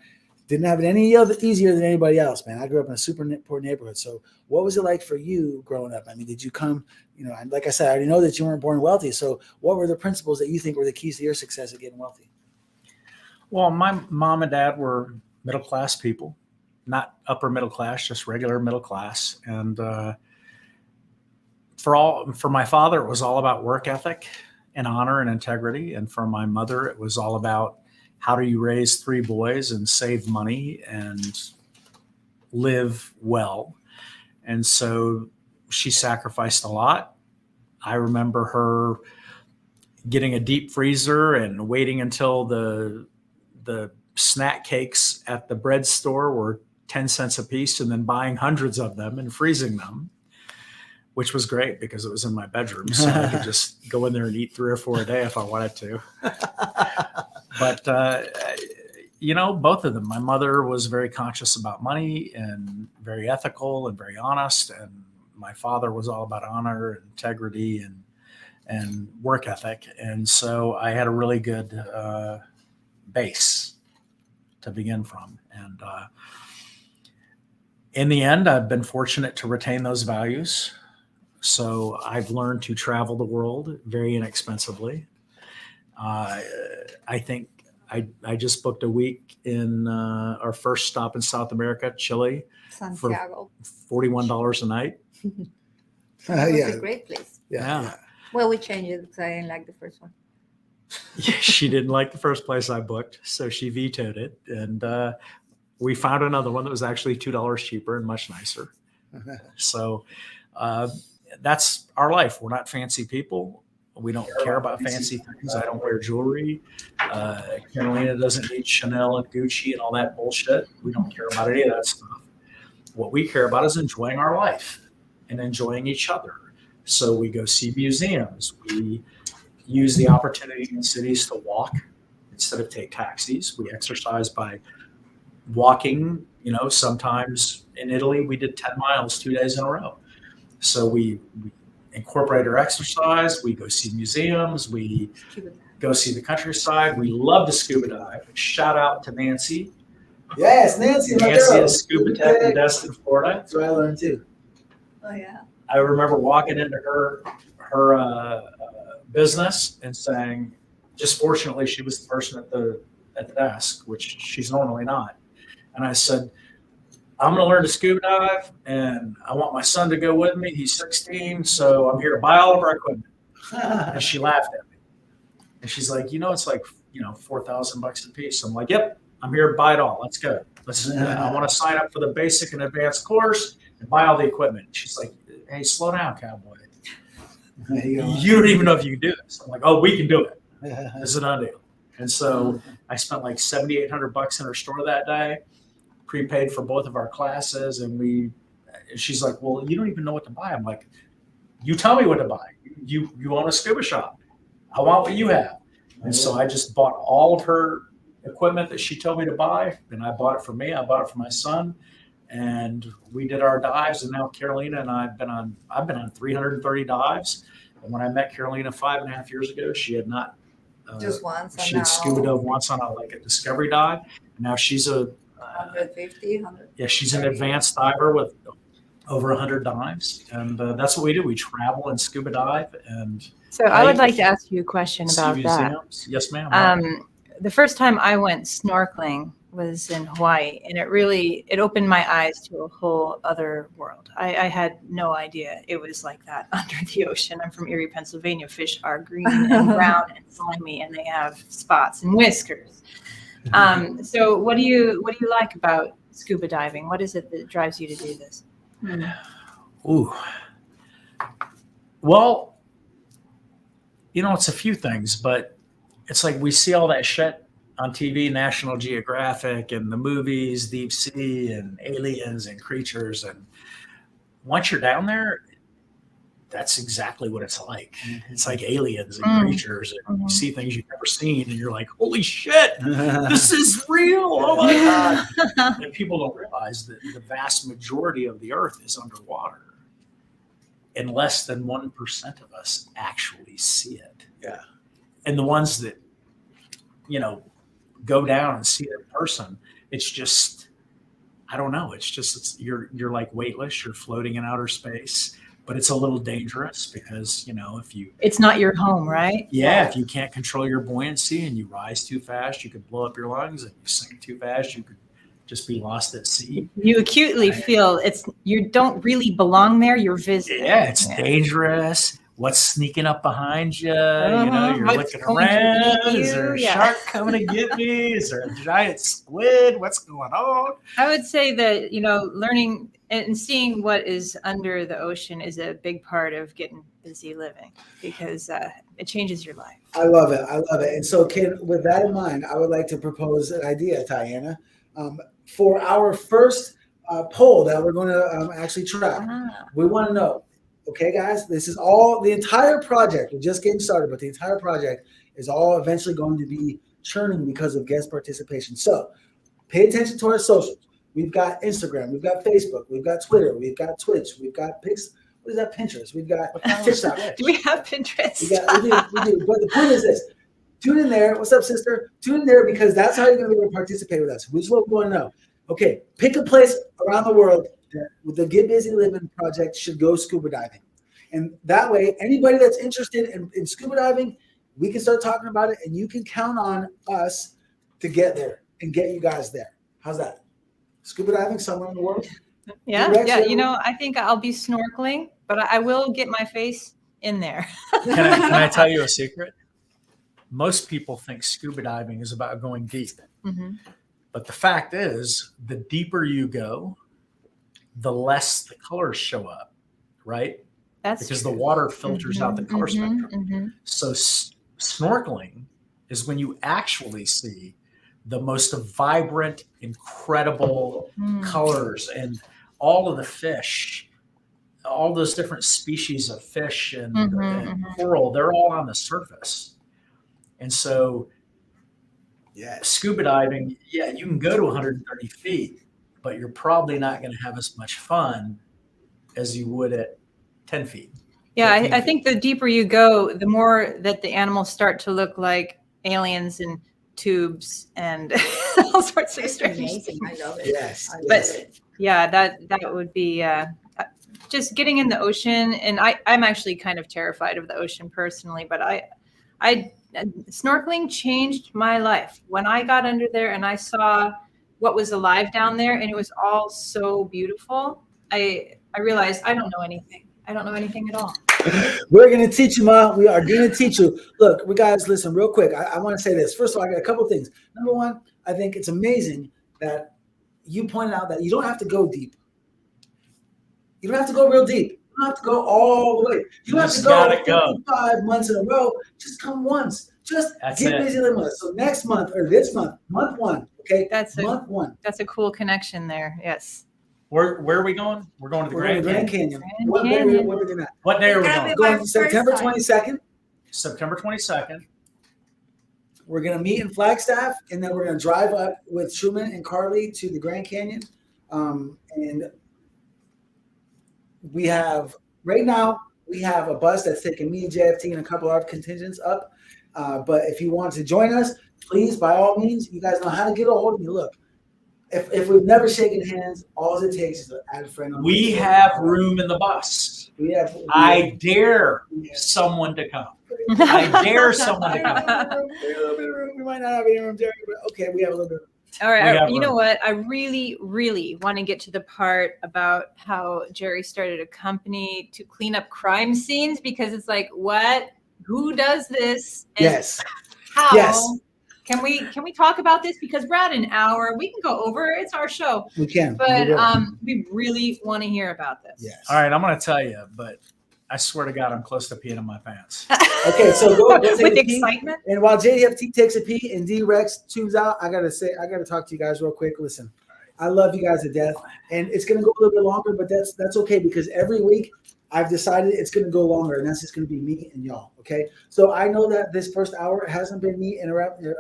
didn't have it any easier than anybody else, man. I grew up in a super poor neighborhood. So what was it like for you growing up? I mean, did you come, like I said, I already know that you weren't born wealthy. So what were the principles that you think were the keys to your success of getting wealthy? Well, my mom and dad were middle-class people, not upper middle class, just regular middle class. And for my father, it was all about work ethic and honor and integrity. And for my mother, it was all about how do you raise 3 boys and save money and live well. And so she sacrificed a lot. I remember her getting a deep freezer and waiting until the snack cakes at the bread store were 10 cents a piece and then buying hundreds of them and freezing them, which was great because it was in my bedroom. So I could just go in there and eat 3 or 4 a day if I wanted to. But, both of them, my mother was very conscious about money and very ethical and very honest. And my father was all about honor and integrity and work ethic. And so I had a really good base to begin from. And in the end, I've been fortunate to retain those values. So I've learned to travel the world very inexpensively. I think I just booked a week in our first stop in South America, Chile, Santiago. for $41 a night. It was a great place. Yeah. Well, we changed it because I didn't like the first one. Yeah, she didn't like the first place I booked, so she vetoed it. And we found another one that was actually $2 cheaper and much nicer. So that's our life. We're not fancy people. We don't care about fancy things. I don't wear jewelry. Carolina doesn't need Chanel and Gucci and all that bullshit. We don't care about any of that stuff. What we care about is enjoying our life and enjoying each other. So we go see museums. We use the opportunity in cities to walk instead of take taxis. We exercise by walking. Sometimes in Italy, we did 10 miles 2 days in a row. So we incorporate our exercise. We go see museums. We go see the countryside. We love to scuba dive. Shout out to Nancy. Yes, Nancy. Nancy is Scuba Tech in Destin, Florida. That's what I learned too. Oh, yeah. I remember walking into her business and saying, just fortunately, she was the person at the desk, which she's normally not. And I said, I'm going to learn to scuba dive, and I want my son to go with me. He's 16, so I'm here to buy all of our equipment. And she laughed at me. And she's like, it's like, $4,000 a piece. I'm like, yep, I'm here to buy it all. Let's go. I want to sign up for the basic and advanced course and buy all the equipment. She's like, hey, slow down, cowboy. You don't even know if you can do this. I'm like, oh, we can do it. It's an undeal. And so I spent like $7,800 in her store that day, prepaid for both of our classes. And she's like, well, you don't even know what to buy. I'm like, you tell me what to buy. You own a scuba shop. I want what you have. And so I just bought all of her equipment that she told me to buy. And I bought it for me. I bought it for my son. And we did our dives. And now Carolina and I've been on 330 dives. And when I met Carolina 5.5 years ago, she had not just once. She had scuba dove once on a discovery dive. And now she's a 150, 100. Yeah, she's an advanced diver with over 100 dives, and that's what we do. We travel and scuba dive and So I would like to ask you a question see about that. museums. Yes, ma'am. The first time I went snorkeling was in Hawaii, and it opened my eyes to a whole other world. I had no idea it was like that under the ocean. I'm from Erie, Pennsylvania. Fish are green and brown and slimy, and they have spots and whiskers. So what do you like about scuba diving? What is it that drives you to do this? Ooh. Well, it's a few things, but it's like we see all that shit on TV, National Geographic, and the movies, deep sea, and aliens and creatures. And once you're down there, that's exactly what it's like. It's like aliens and creatures, and you see things you've never seen, and you're like, holy shit, this is real. Oh my God. And people don't realize that the vast majority of the earth is underwater. And less than 1% of us actually see it. Yeah. And the ones that, go down and see it in person, it's just, I don't know. You're like weightless, you're floating in outer space, but it's a little dangerous because, It's not your home, right? Yeah. If you can't control your buoyancy and you rise too fast, you could blow up your lungs. And you sink too fast, you could just be lost at sea. You acutely feel you don't really belong there. You're visiting. Yeah, it's dangerous. What's sneaking up behind you? You're looking around. Is there a shark coming to get me? Is there a giant squid? What's going on? I would say that, learning and seeing what is under the ocean is a big part of getting busy living because it changes your life. I love it. And so, with that in mind, I would like to propose an idea, Tiana, for our first poll that we're going to actually track. We want to know. Okay, guys, this is all the entire project. We're just getting started, but the entire project is all eventually going to be churning because of guest participation. So pay attention to our socials. We've got Instagram, we've got Facebook, we've got Twitter, we've got Twitch, we've got what is that? Pinterest. We've got TikTok. Do we have Pinterest? We do. But the point is this. Tune in there. What's up, sister? Tune in there because that's how you're going to be able to participate with us. Which is what we want to know. Okay, pick a place around the world with the Get Busy Living project should go scuba diving. And that way, anybody that's interested in scuba diving, we can start talking about it and you can count on us to get there and get you guys there. How's that? Scuba diving somewhere in the world? Yeah. I think I'll be snorkeling, but I will get my face in there. Can I tell you a secret? Most people think scuba diving is about going deep. Mm-hmm. But the fact is, the deeper you go, the less the colors show up, right? Because the water filters out the color spectrum. Mm-hmm. So snorkeling is when you actually see the most vibrant, incredible colors and all of the fish, all those different species of fish and coral, they're all on the surface. And so scuba diving, you can go to 130 feet, but you're probably not going to have as much fun as you would at 10 feet. Yeah, I think the deeper you go, the more that the animals start to look like aliens and tubes and all sorts of strange things. I love it. Yes. But that would be just getting in the ocean. And I'm actually kind of terrified of the ocean personally, but I snorkeling changed my life. When I got under there and I saw what was alive down there and it was all so beautiful, I realized I don't know anything. I don't know anything at all. We're going to teach you, Ma. We are going to teach you. Look, we guys, listen real quick. I want to say this. First of all, I got a couple of things. Number one, I think it's amazing that you pointed out that you don't have to go deep. You don't have to go real deep. You don't have to go all the way. You don't have to go 5 months in a row. Just come once. Just get busy living with us. So next month or this month, month one. Okay, month one. That's a cool connection there. Yes. Where are we going? We're going to the Grand Canyon. What day are we going at? What day are we going? Going September 22nd. September 22nd. We're going to meet in Flagstaff, and then we're going to drive up with Truman and Carly to the Grand Canyon. And we have a bus that's taking me, JFT, and a couple of contingents up. But if you want to join us, please, by all means, you guys know how to get a hold of me. Look, If we've never shaken hands, all it takes is to add a friend on. We Facebook. have room in the bus. I dare someone to come. I dare someone to come. We might not have any room, Jerry, but okay, we have a little bit. All We right. have You know room. what? I really, really want to get to the part about how Jerry started a company to clean up crime scenes, because it's like, what? Who does this? And Yes. how? Yes. Can we talk about this? Because we're at an hour. We can go over. It's our show. We can. But we will. we really want to hear about this. Yes. All right, I'm going to tell you, but I swear to God, I'm close to peeing in my pants. Okay, so go take with a pee. excitement. And while JFT takes a pee and D-Rex tunes out, I gotta talk to you guys real quick. Listen, I love you guys to death, and it's gonna go a little bit longer, but that's okay, because every week I've decided it's gonna go longer, and that's just gonna be me and y'all. Okay, so I know that this first hour hasn't been me interacting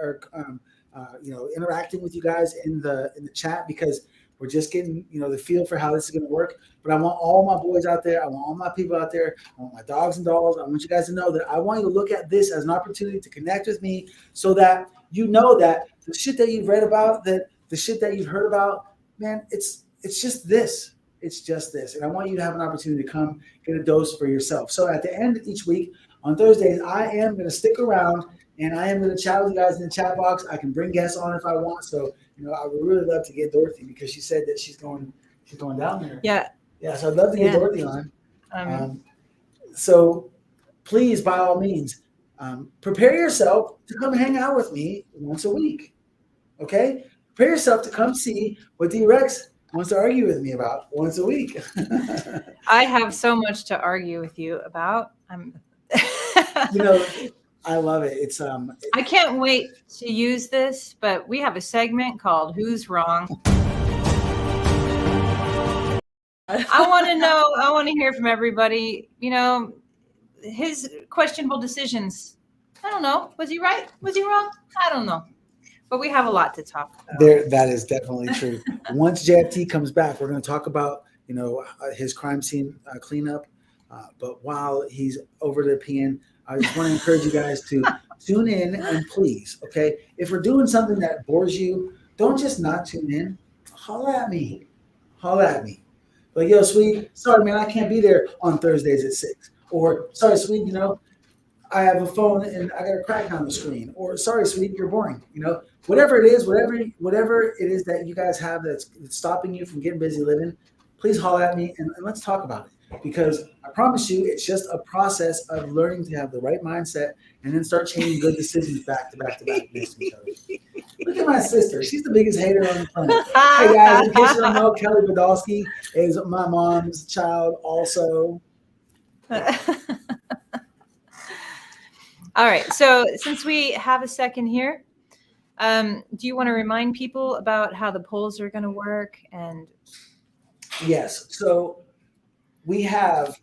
with you guys in the chat, because we're just getting the feel for how this is gonna work. But I want all my boys out there. I want all my people out there. I want my dogs and dolls. I want you guys to know that I want you to look at this as an opportunity to connect with me, so that you know that the shit that you've read about, that the shit that you've heard about, man, it's just this. It's just this. And I want you to have an opportunity to come get a dose for yourself. So at the end of each week on Thursdays, I am going to stick around and I am going to chat with you guys in the chat box. I can bring guests on if I want. So, I would really love to get Dorothy, because she said that she's going down there. Yeah. Yeah, so I'd love to get Dorothy on. So please, by all means, prepare yourself to come hang out with me once a week. Okay? Prepare yourself to come see what D-Rex wants to argue with me about once a week. I have so much to argue with you about. I love it. It's I can't wait to use this, but we have a segment called Who's Wrong? I want to know, I want to hear from everybody, his questionable decisions. I don't know. Was he right? Was he wrong? I don't know. But we have a lot to talk about. That is definitely true. Once JFT comes back, we're going to talk about, his crime scene cleanup. But while he's over there peeing, I just want to encourage you guys to tune in, and please, okay? If we're doing something that bores you, don't just not tune in. Holla at me. Like, yo, Swede, sorry, man, I can't be there on Thursdays at 6. Or, sorry, Swede, I have a phone and I got a crack on the screen. Or, sorry, Swede, you're boring. Whatever it is, whatever it is that you guys have that's stopping you from getting busy living, please holla at me and let's talk about it. Because I promise you, it's just a process of learning to have the right mindset and then start changing good decisions back to back next to each other. Look at my sister. She's the biggest hater on the planet. Hey, guys, in case you don't know, Kelly Badowski is my mom's child also. All right. So since we have a second here, do you want to remind people about how the polls are going to work? And yes. So we are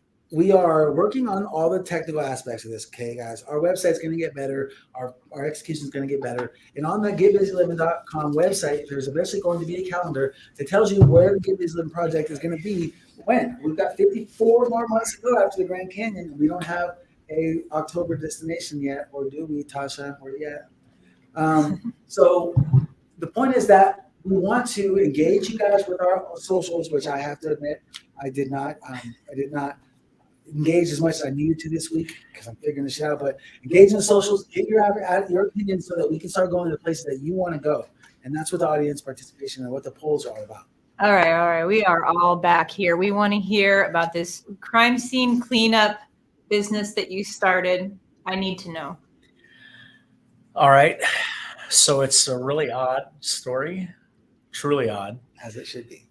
working on all the technical aspects of this, okay, guys? Our website's going to get better. Our execution is going to get better. And on the gitbizzylivin.com website, there's eventually going to be a calendar that tells you where the Get Busy Living project is going to be when. We've got 54 more months to go after the Grand Canyon, and we don't have a October destination yet, or do we, Tasha? Or yet? So the point is that we want to engage you guys with our socials, which I have to admit I did not engage as much as I needed to this week because I'm figuring this out. But engage in the socials, get your opinion so that we can start going to the places that you want to go, and that's what the audience participation and what the polls are all about. All right. We are all back here. We want to hear about this crime scene cleanup business that you started. I need to know. All right. So it's a really odd story, truly odd. As it should be.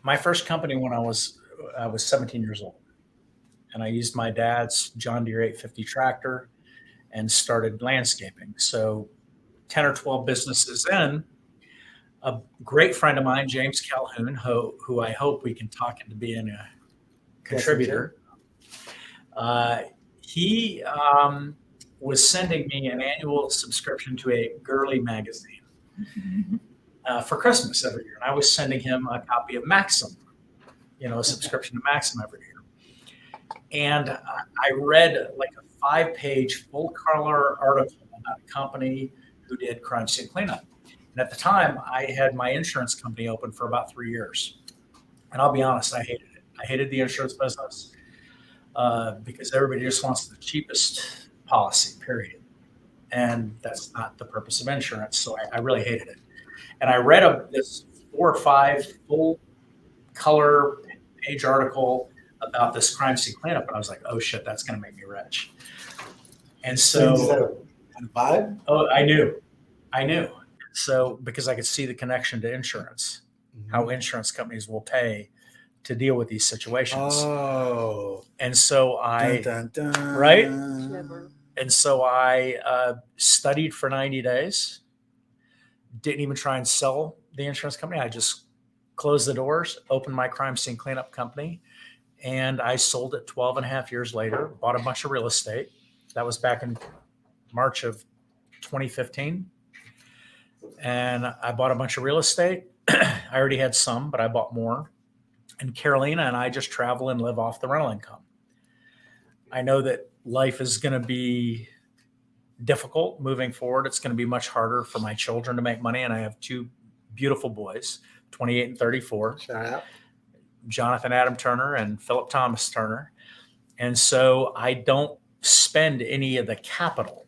My first company when I was 17 years old, and I used my dad's John Deere 850 tractor and started landscaping. So 10 or 12 businesses in, a great friend of mine, James Calhoun, who I hope we can talk into being a contributor. He was sending me an annual subscription to a girly magazine for Christmas every year. And I was sending him a copy of Maxim, a subscription to Maxim every year. And I read like a 5-page full color article about a company who did crime scene cleanup. And at the time, I had my insurance company open for about 3 years. And I'll be honest, I hated it. I hated the insurance business because everybody just wants the cheapest policy, period. And that's not the purpose of insurance. So I really hated it. And I read this 4 or 5 full color page article about this crime scene cleanup. And I was like, oh shit, that's going to make me rich. And so, is that a vibe? oh, I knew. So, because I could see the connection to insurance, how insurance companies will pay to deal with these situations. Oh. And so I, Dun, dun, dun. right? Clever. And so I studied for 90 days, didn't even try and sell the insurance company. I just closed the doors, opened my crime scene cleanup company, and I sold it 12 and a half years later, bought a bunch of real estate. That was back in March of 2015. And I bought a bunch of real estate. I already had some, but I bought more. And Carolina and I just travel and live off the rental income. I know that life is going to be difficult moving forward. It's going to be much harder for my children to make money. And I have 2 beautiful boys, 28 and 34. Shout out. Jonathan Adam Turner and Philip Thomas Turner. And so I don't spend any of the capital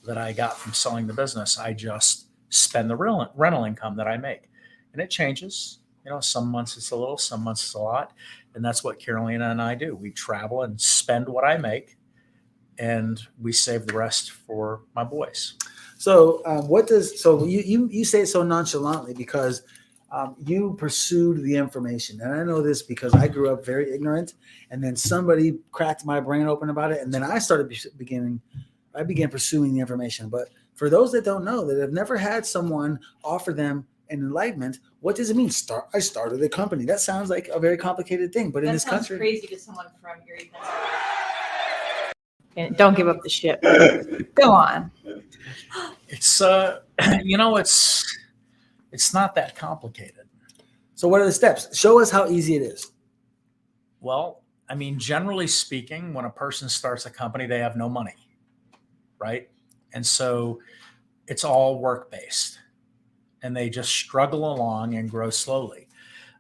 that I got from selling the business. I just spend the rental income that I make. And it changes. You know, some months it's a little, some months it's a lot. And that's what Carolina and I do. We travel and spend what I make, and we save the rest for my boys. So you say it so nonchalantly because you pursued the information. And I know this because I grew up very ignorant, and then somebody cracked my brain open about it. And then I began pursuing the information. But for those that don't know, that have never had someone offer them an enlightenment, what does it mean? I started a company. That sounds like a very complicated thing. But in this country, crazy to someone from your and don't give up the ship. Go on. It's it's not that complicated. So what are the steps? Show us how easy it is. Well, I mean, generally speaking, when a person starts a company, they have no money, right? And so it's all work-based, and they just struggle along and grow slowly.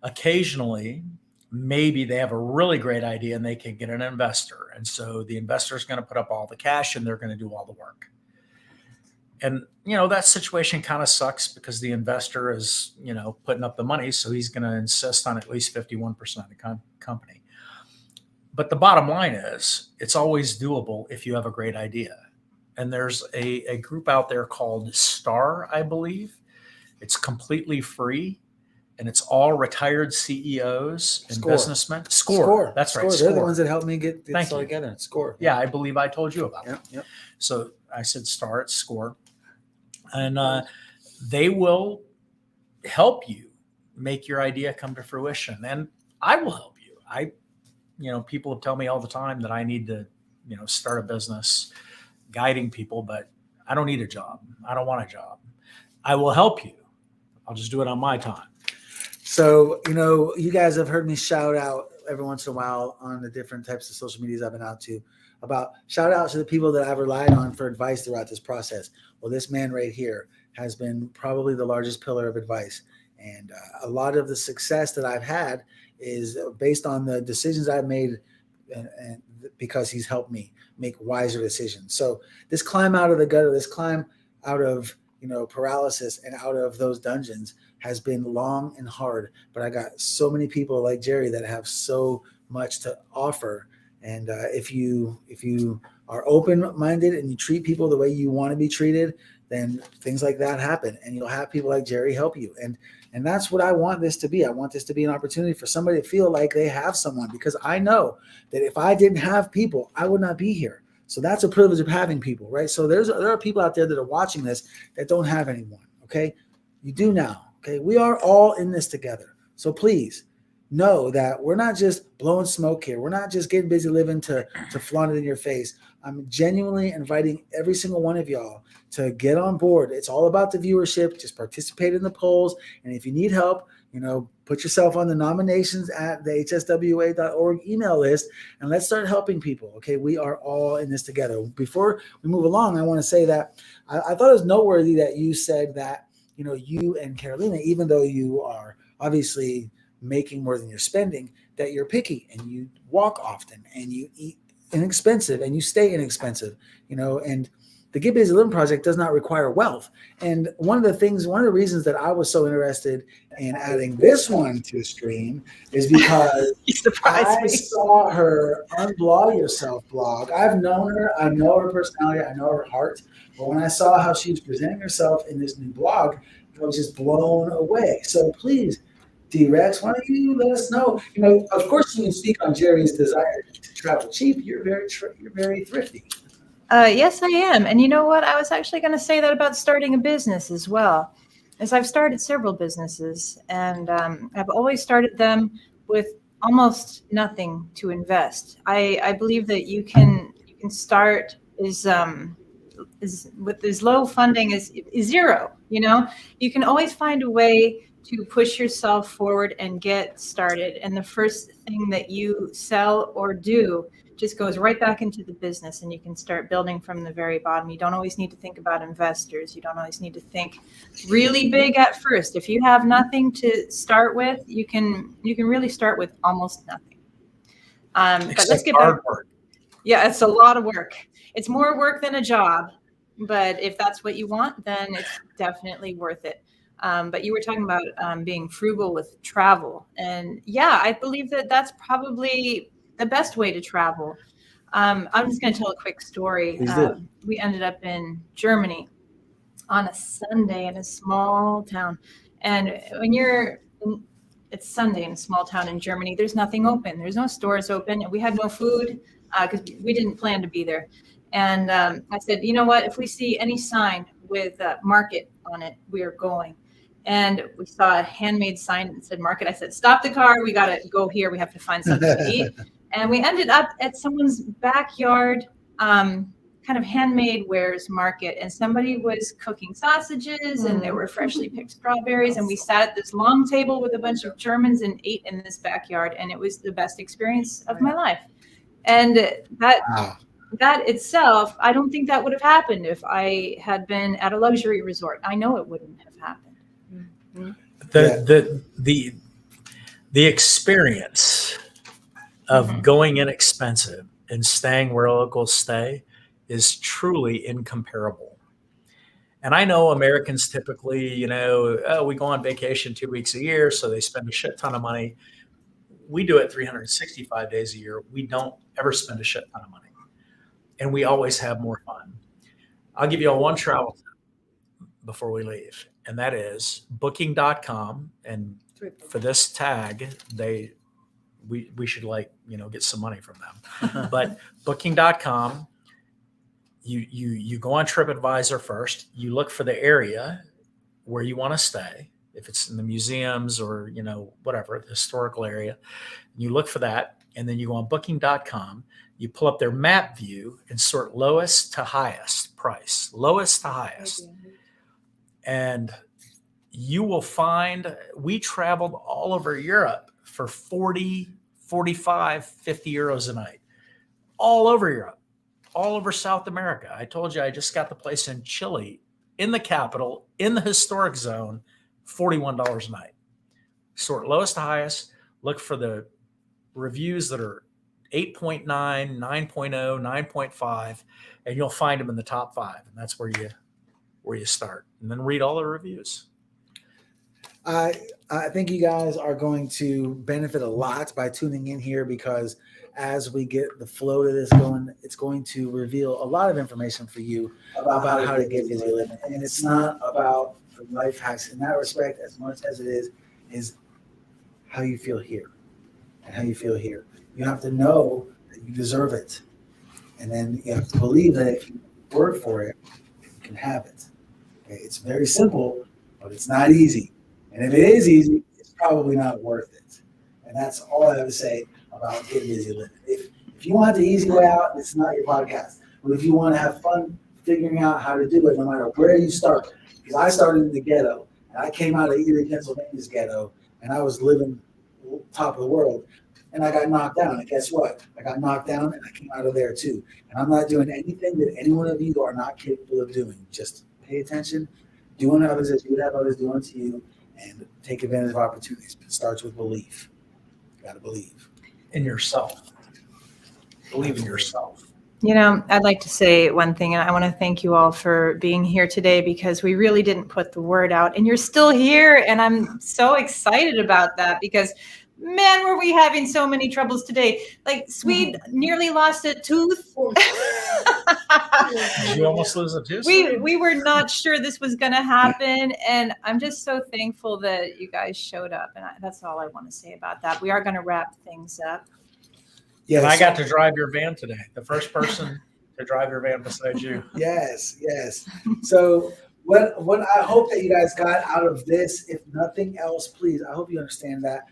Occasionally, maybe they have a really great idea and they can get an investor. And so the investor is going to put up all the cash and they're going to do all the work. And, you know, that situation kind of sucks because the investor is, you know, putting up the money. So he's going to insist on at least 51% of the company. But the bottom line is it's always doable if you have a great idea. And there's a group out there called STAR, I believe. It's completely free. And it's all retired CEOs and businessmen. Score. That's right. They're the ones that helped me get Thank this all you. together. Score. Yeah, I believe I told you about it. Yep. So I said STAR, it's Score. And they will help you make your idea come to fruition. And I will help you. People tell me all the time that I need to, start a business guiding people, but I don't need a job. I don't want a job. I will help you. I'll just do it on my time. So, you guys have heard me shout out every once in a while on the different types of social medias I've been out to about shout out to the people that I've relied on for advice throughout this process. Well, this man right here has been probably the largest pillar of advice. And a lot of the success that I've had is based on the decisions I've made and because he's helped me make wiser decisions. So this climb out of the gutter, this climb out of, paralysis and out of those dungeons has been long and hard, but I got so many people like Jerry that have so much to offer. And if you are open-minded and you treat people the way you want to be treated, then things like that happen, and you'll have people like Jerry help you. And that's what I want this to be. I want this to be an opportunity for somebody to feel like they have someone, because I know that if I didn't have people, I would not be here. So that's a privilege of having people, right? So there are people out there that are watching this that don't have anyone, okay? You do now, okay? We are all in this together. So please know that we're not just blowing smoke here. We're not just getting busy living to flaunt it in your face. I'm genuinely inviting every single one of y'all to get on board. It's all about the viewership. Just participate in the polls. And if you need help, put yourself on the nominations at the hswa.org email list, and let's start helping people. Okay, we are all in this together. Before we move along, I want to say that I thought it was noteworthy that you said that you and Carolina, even though you are obviously making more than you're spending, that you're picky and you walk often and you eat inexpensive and you stay inexpensive, and the Get Busy Living Project does not require wealth. And one of the reasons that I was so interested in adding this one to the stream is because You surprised I me. saw her Unblog Yourself blog. I've known her. I know her personality. I know her heart. But when I saw how she was presenting herself in this new blog, I was just blown away. So please, D-Rex, why don't you let us know? Of course you can speak on Jerry's desire to travel cheap. You're very thrifty. Yes, I am. And you know what? I was actually going to say that about starting a business as well, as I've started several businesses, and I've always started them with almost nothing to invest. I believe that you can start is with as low funding as zero. You can always find a way to push yourself forward and get started. And the first thing that you sell or do just goes right back into the business, and you can start building from the very bottom. You don't always need to think about investors. You don't always need to think really big at first. If you have nothing to start with, you can really start with almost nothing. But let's get back. Work. Yeah, it's a lot of work. It's more work than a job, but if that's what you want, then it's definitely worth it. But you were talking about being frugal with travel, and yeah, I believe that that's probably the best way to travel. I'm just going to tell a quick story. We ended up in Germany on a Sunday in a small town. And when it's Sunday in a small town in Germany, there's nothing open. There's no stores open. We had no food because we didn't plan to be there. And I said, you know what, if we see any sign with market on it, we are going. And we saw a handmade sign that said market. I said, stop the car. We got to go here. We have to find something to eat. And we ended up at someone's backyard, kind of handmade wares market. And somebody was cooking sausages and there were freshly picked strawberries. And we sat at this long table with a bunch of Germans and ate in this backyard. And it was the best experience of my life. And that itself, I don't think that would have happened if I had been at a luxury resort. I know it wouldn't have happened. The experience of going inexpensive and staying where locals stay is truly incomparable. And I know Americans typically, we go on vacation 2 weeks a year, so they spend a shit ton of money. We do it 365 days a year. We don't ever spend a shit ton of money. And we always have more fun. I'll give you all one travel tip before we leave, and that is booking.com. And for this tag, we should get some money from them. But booking.com, you go on TripAdvisor first. You look for the area where you want to stay. If it's in the museums or, whatever, the historical area, you look for that. And then you go on booking.com, you pull up their map view and sort lowest to highest price, lowest to highest. And you will find we traveled all over Europe for 40, 45, 50 euros a night, all over Europe, all over South America. I told you I just got the place in Chile, in the capital, in the historic zone, $41 a night. Sort lowest to highest, look for the reviews that are 8.9, 9.0, 9.5, and you'll find them in the top 5. And that's where you start. And then read all the reviews. I think you guys are going to benefit a lot by tuning in here, because as we get the flow to this going, it's going to reveal a lot of information for you about how to get busy living. And it's not about the life hacks in that respect as much as it is how you feel here and how you feel here. You have to know that you deserve it. And then you have to believe that if you work for it, you can have it. Okay? It's very simple, but it's not easy. And if it is easy, it's probably not worth it. And that's all I have to say about Get Busy Living. If you want the easy way out, it's not your podcast. But if you want to have fun figuring out how to do it, no matter where you start, because I started in the ghetto, and I came out of Erie, Pennsylvania's ghetto, and I was living top of the world, and I got knocked down. And guess what? I got knocked down, and I came out of there too. And I'm not doing anything that any one of you are not capable of doing. Just pay attention, Do unto others as you would have others do unto you, and take advantage of opportunities. It starts with belief. You got to believe In yourself. Believe in yourself. You know, I'd like to say one thing, and I want to thank you all for being here today because we really didn't put the word out, and you're still here, and I'm so excited about that because, man, were we having so many troubles today. Like, Swede nearly lost a tooth. Did you almost lose a tooth? We were not sure this was going to happen, and I'm just so thankful that you guys showed up, and that's all I want to say about that. We are going to wrap things up. And I got to drive your van today. The first person to drive your van besides you. Yes. So what I hope that you guys got out of this, if nothing else, please, I hope you understand that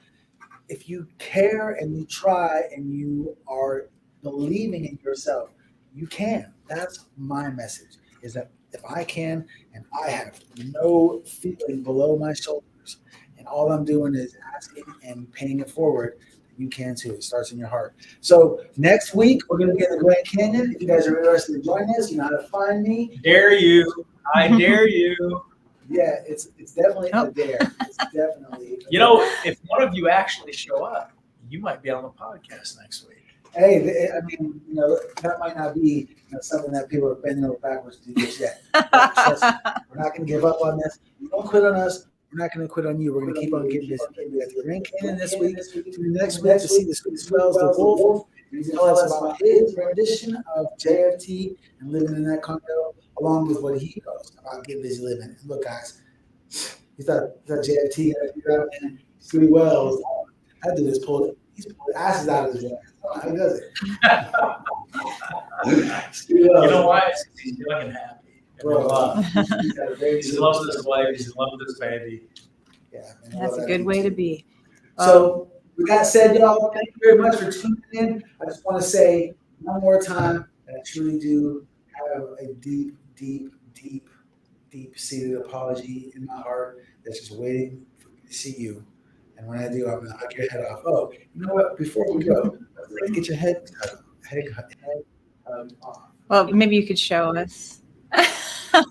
if you care and you try and you are believing in yourself, you can. That's my message, is that if I can and I have no feeling below my shoulders and all I'm doing is asking and paying it forward, you can too. It starts in your heart. So next week, we're going to be in the Grand Canyon. If you guys are interested in joining us, you know how to find me. Dare you. I dare you. Yeah, it's definitely a dare. It's definitely a You know, if one of you actually show up, you might be on the podcast next week. Hey, I mean, you know, that might not be something that people are bending over backwards to do just yet. But trust me, we're not going to give up on this. You don't quit on us. We're not going to quit on you. We're going to keep on getting this. We got the Grand Canyon this week. Next week to see the Sweet Swells, the Wolf. He's going to tell us about his rendition of JFT and living in that condo, along with what he knows about Get Busy Living. And look, guys, you thought JFT and Sweet Wells, that dude is pulled asses out of his ass. How he does it? You know why? He's young and happy. Bro, He's in love with his wife. He's in love with his baby. Yeah, man, That's a good way to be. So, with that said, y'all, thank you very much for tuning in. I just want to say one more time that I truly do have a deep, deep, deep, deep-seated apology in my heart that's just waiting for me to see you. And when I do, I'm going to knock your head off. Oh, you know what? Before we go, let's get your head off. Well, maybe you could show us. You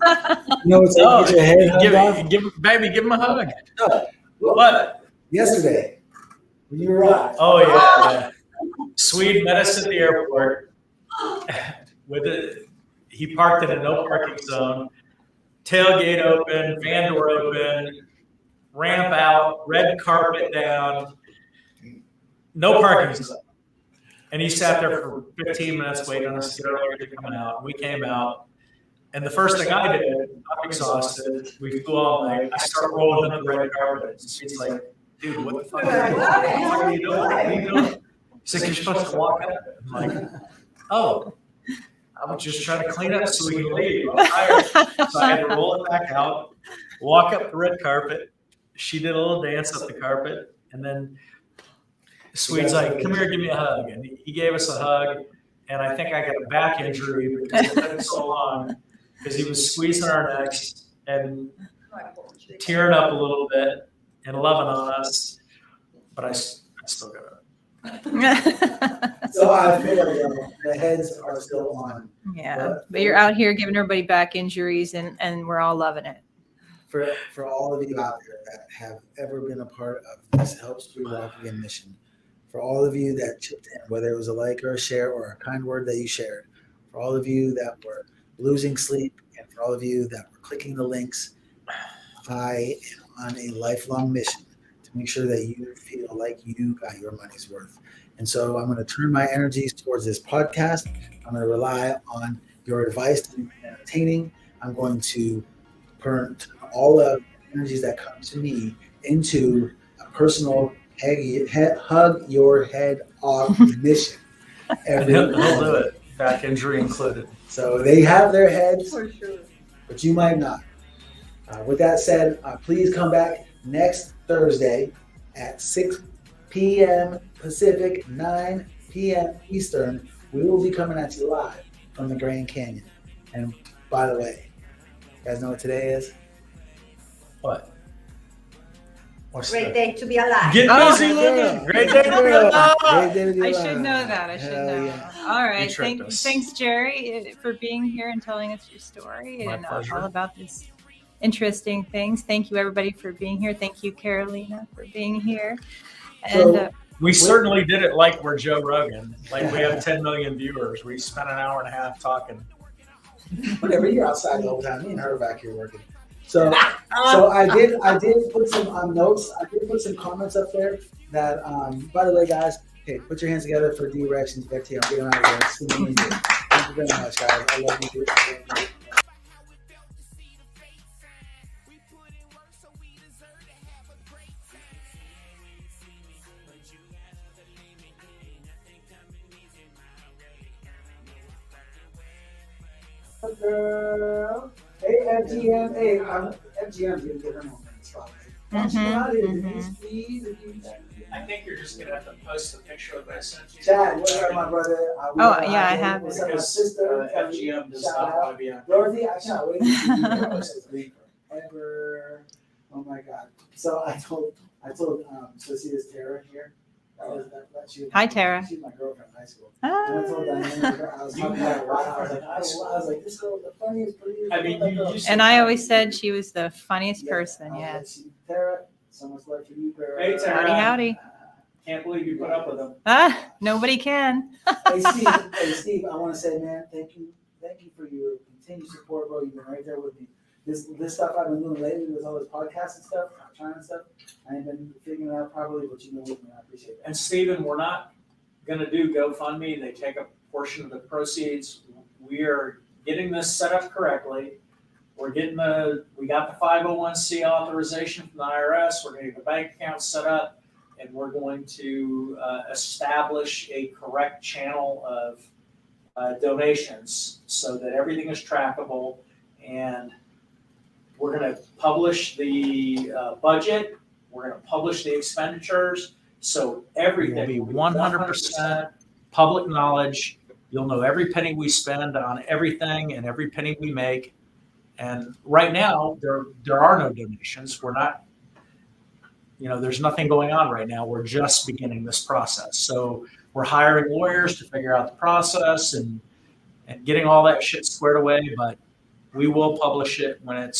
know what's like get your head off? Give him a hug. No. What? Yesterday, when you arrived. Oh, yeah. Swede met us at the airport. He parked in a no parking zone. Tailgate open, van door open, ramp out, red carpet down, no parking zone. And he sat there for 15 minutes waiting on us to get our luggage to come out. We came out. And the first thing I did, I'm exhausted. We flew all night. I start rolling up the red carpet. She's like, dude, what the fuck are you doing? What are you doing? He's like, you're supposed to walk up. I'm like, oh, I was just trying to clean up so we can leave. I'm tired. So I had to roll it back out, walk up the red carpet. She did a little dance up the carpet. And then Swede's like, come here, give me a hug. And he gave us a hug. And I think I got a back injury because it took so long. Because he was squeezing our necks and tearing up a little bit and loving on us, but I still got it. So I feel like the heads are still on. Yeah, but you're out here giving everybody back injuries, and we're all loving it. For all of you out there that have ever been a part of this Help Swede Walk Again mission, for all of you that chipped in, whether it was a like or a share or a kind word that you shared, for all of you that were losing sleep, and for all of you that were clicking the links, I am on a lifelong mission to make sure that you feel like you got your money's worth. And so I'm going to turn my energies towards this podcast. I'm going to rely on your advice to be entertaining. I'm going to turn all of the energies that come to me into a personal hug your head off mission. He'll do it. Back injury included. So they have their heads, For sure. but you might not. With that said, please come back next Thursday at 6 p.m. Pacific, 9 p.m. Eastern. We will be coming at you live from the Grand Canyon. And by the way, you guys know what today is? What? What's Great that? day to be alive. Get busy living. Great day to be alive. Great day to be I alive. should know that. I should Hell know. yeah. All right. tricked us. Thanks, Jerry, for being here and telling us your story My and pleasure. all about this interesting things. Thank you, everybody, for being here. Thank you, Carolina, for being here. And So- we certainly did it like we're Joe Rogan. Like we have 10 million viewers. We spent an hour and a half talking. Whatever, you're outside the whole time. Me and her back here working. So I did put some notes. I did put some comments up there that, by the way, guys, okay, put your hands together for D-Rex and FT. I'm getting out of there. It's gonna be easy. Thank you very much, guys. I love you. Girl. Hey, FGM. Hey, FGM didn't get her moment. I think you're just gonna have to post a picture of this. Chad, what's up, my brother? Yeah, I have What's it. up, my sister? FGM does Shout not out. want to be on. Dorothy, I cannot wait to see you ever. Oh my God. So I told so see this Tara here. Hi, Tara. She's my girlfriend in high school. Ah. And I told Diana, I was talking about her. I was like, this girl, the funniest, prettiest. I mean, you used to- And I always said she was the funniest person. Yes. Tara, so much love for you, Tara. Hey, Tara. Howdy, howdy. Can't believe you put up with them. Nobody can. Hey, Steve, I want to say, man, thank you for your continued support, bro. You've been right there with me. This stuff I've been doing lately with all this podcasts and stuff, trying and stuff, I ain't been figuring it out properly, but you've been with me. I appreciate that. And Stephen, we're not gonna do GoFundMe. They take a portion of the proceeds. We are getting this set up correctly. We got the 501c authorization from the IRS. We're gonna get the bank account set up, and we're going to establish a correct channel of donations so that everything is trackable. And we're going to publish the budget. We're going to publish the expenditures. So everything will be 100% public knowledge. You'll know every penny we spend on everything and every penny we make. And right now, there are no donations. We're not, there's nothing going on right now. We're just beginning this process. So we're hiring lawyers to figure out the process and getting all that shit squared away. But we will publish it when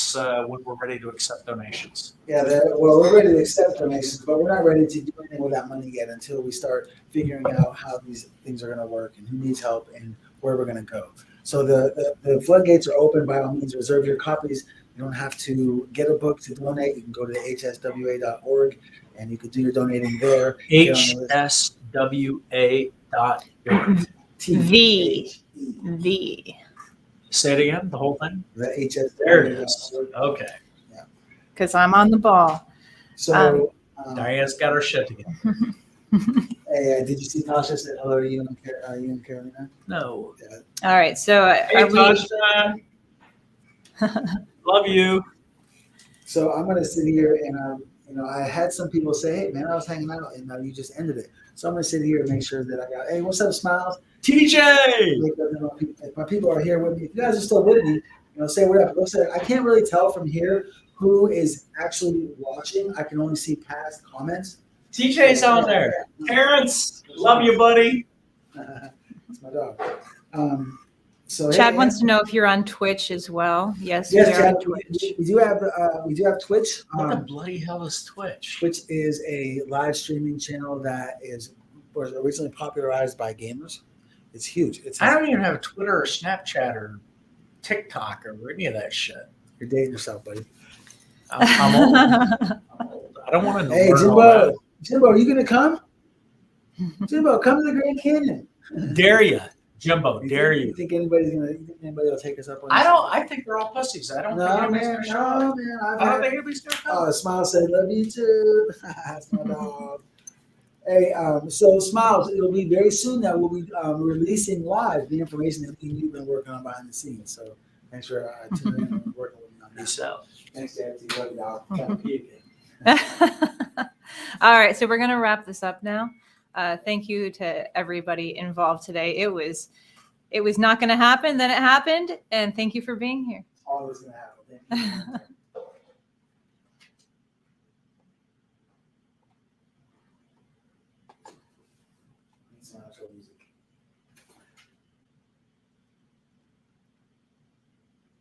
we're ready to accept donations. Yeah, we're ready to accept donations, but we're not ready to do anything with that money yet until we start figuring out how these things are going to work and who needs help and where we're going to go. So the floodgates are open. By all means, reserve your copies. You don't have to get a book to donate. You can go to the hswa.org and you can do your donating there. hswa.org. The. Say it again, the whole thing? The hswa. There it is. Okay. Because I'm on the ball. So Diane's got her shit together. hey, did you see Tasha said hello to you and Carolina? No. Yeah. All right. So Hey, Tasha. Love you. So I'm gonna sit here and I had some people say, hey man, I was hanging out and now you just ended it. So I'm gonna sit here and make sure that I got, hey, what's up, Smiles? TJ. If my people are here with me, if you guys are still with me, say what up. I can't really tell from here who is actually watching. I can only see past comments. TJ's on there. Terrence, love you, buddy. That's my dog. So Chad hey, wants to know if you're on Twitch as well. Yes, yes, we are Chad, on Twitch. we do have Twitch. What the bloody hell is Twitch? Twitch is a live streaming channel that was originally popularized by gamers. It's huge. I don't even have a Twitter or Snapchat or TikTok or any of that shit. You're dating yourself, buddy. I'm old. I don't want to know. Hey, Jimbo, are you gonna come? Jimbo, come to the Grand Canyon. Dare you, Jimbo? Dare you? You think anybody will take us up on this? I think they're all pussies. I don't think anybody's gonna show up. man. I don't think anybody's gonna come. Oh, Smile said, love you too. That's my dog. Hey, so Smiles, it'll be very soon that we'll be releasing live the information that you've been working on behind the scenes. So thanks for tuning in and working with me on this. Peace out. Thanks, Dad. Love y'all. Can't be All right, so we're going to wrap this up now. Thank you to everybody involved today. It was not going to happen, then it happened, and thank you for being here. All this is gonna happen. Thank you.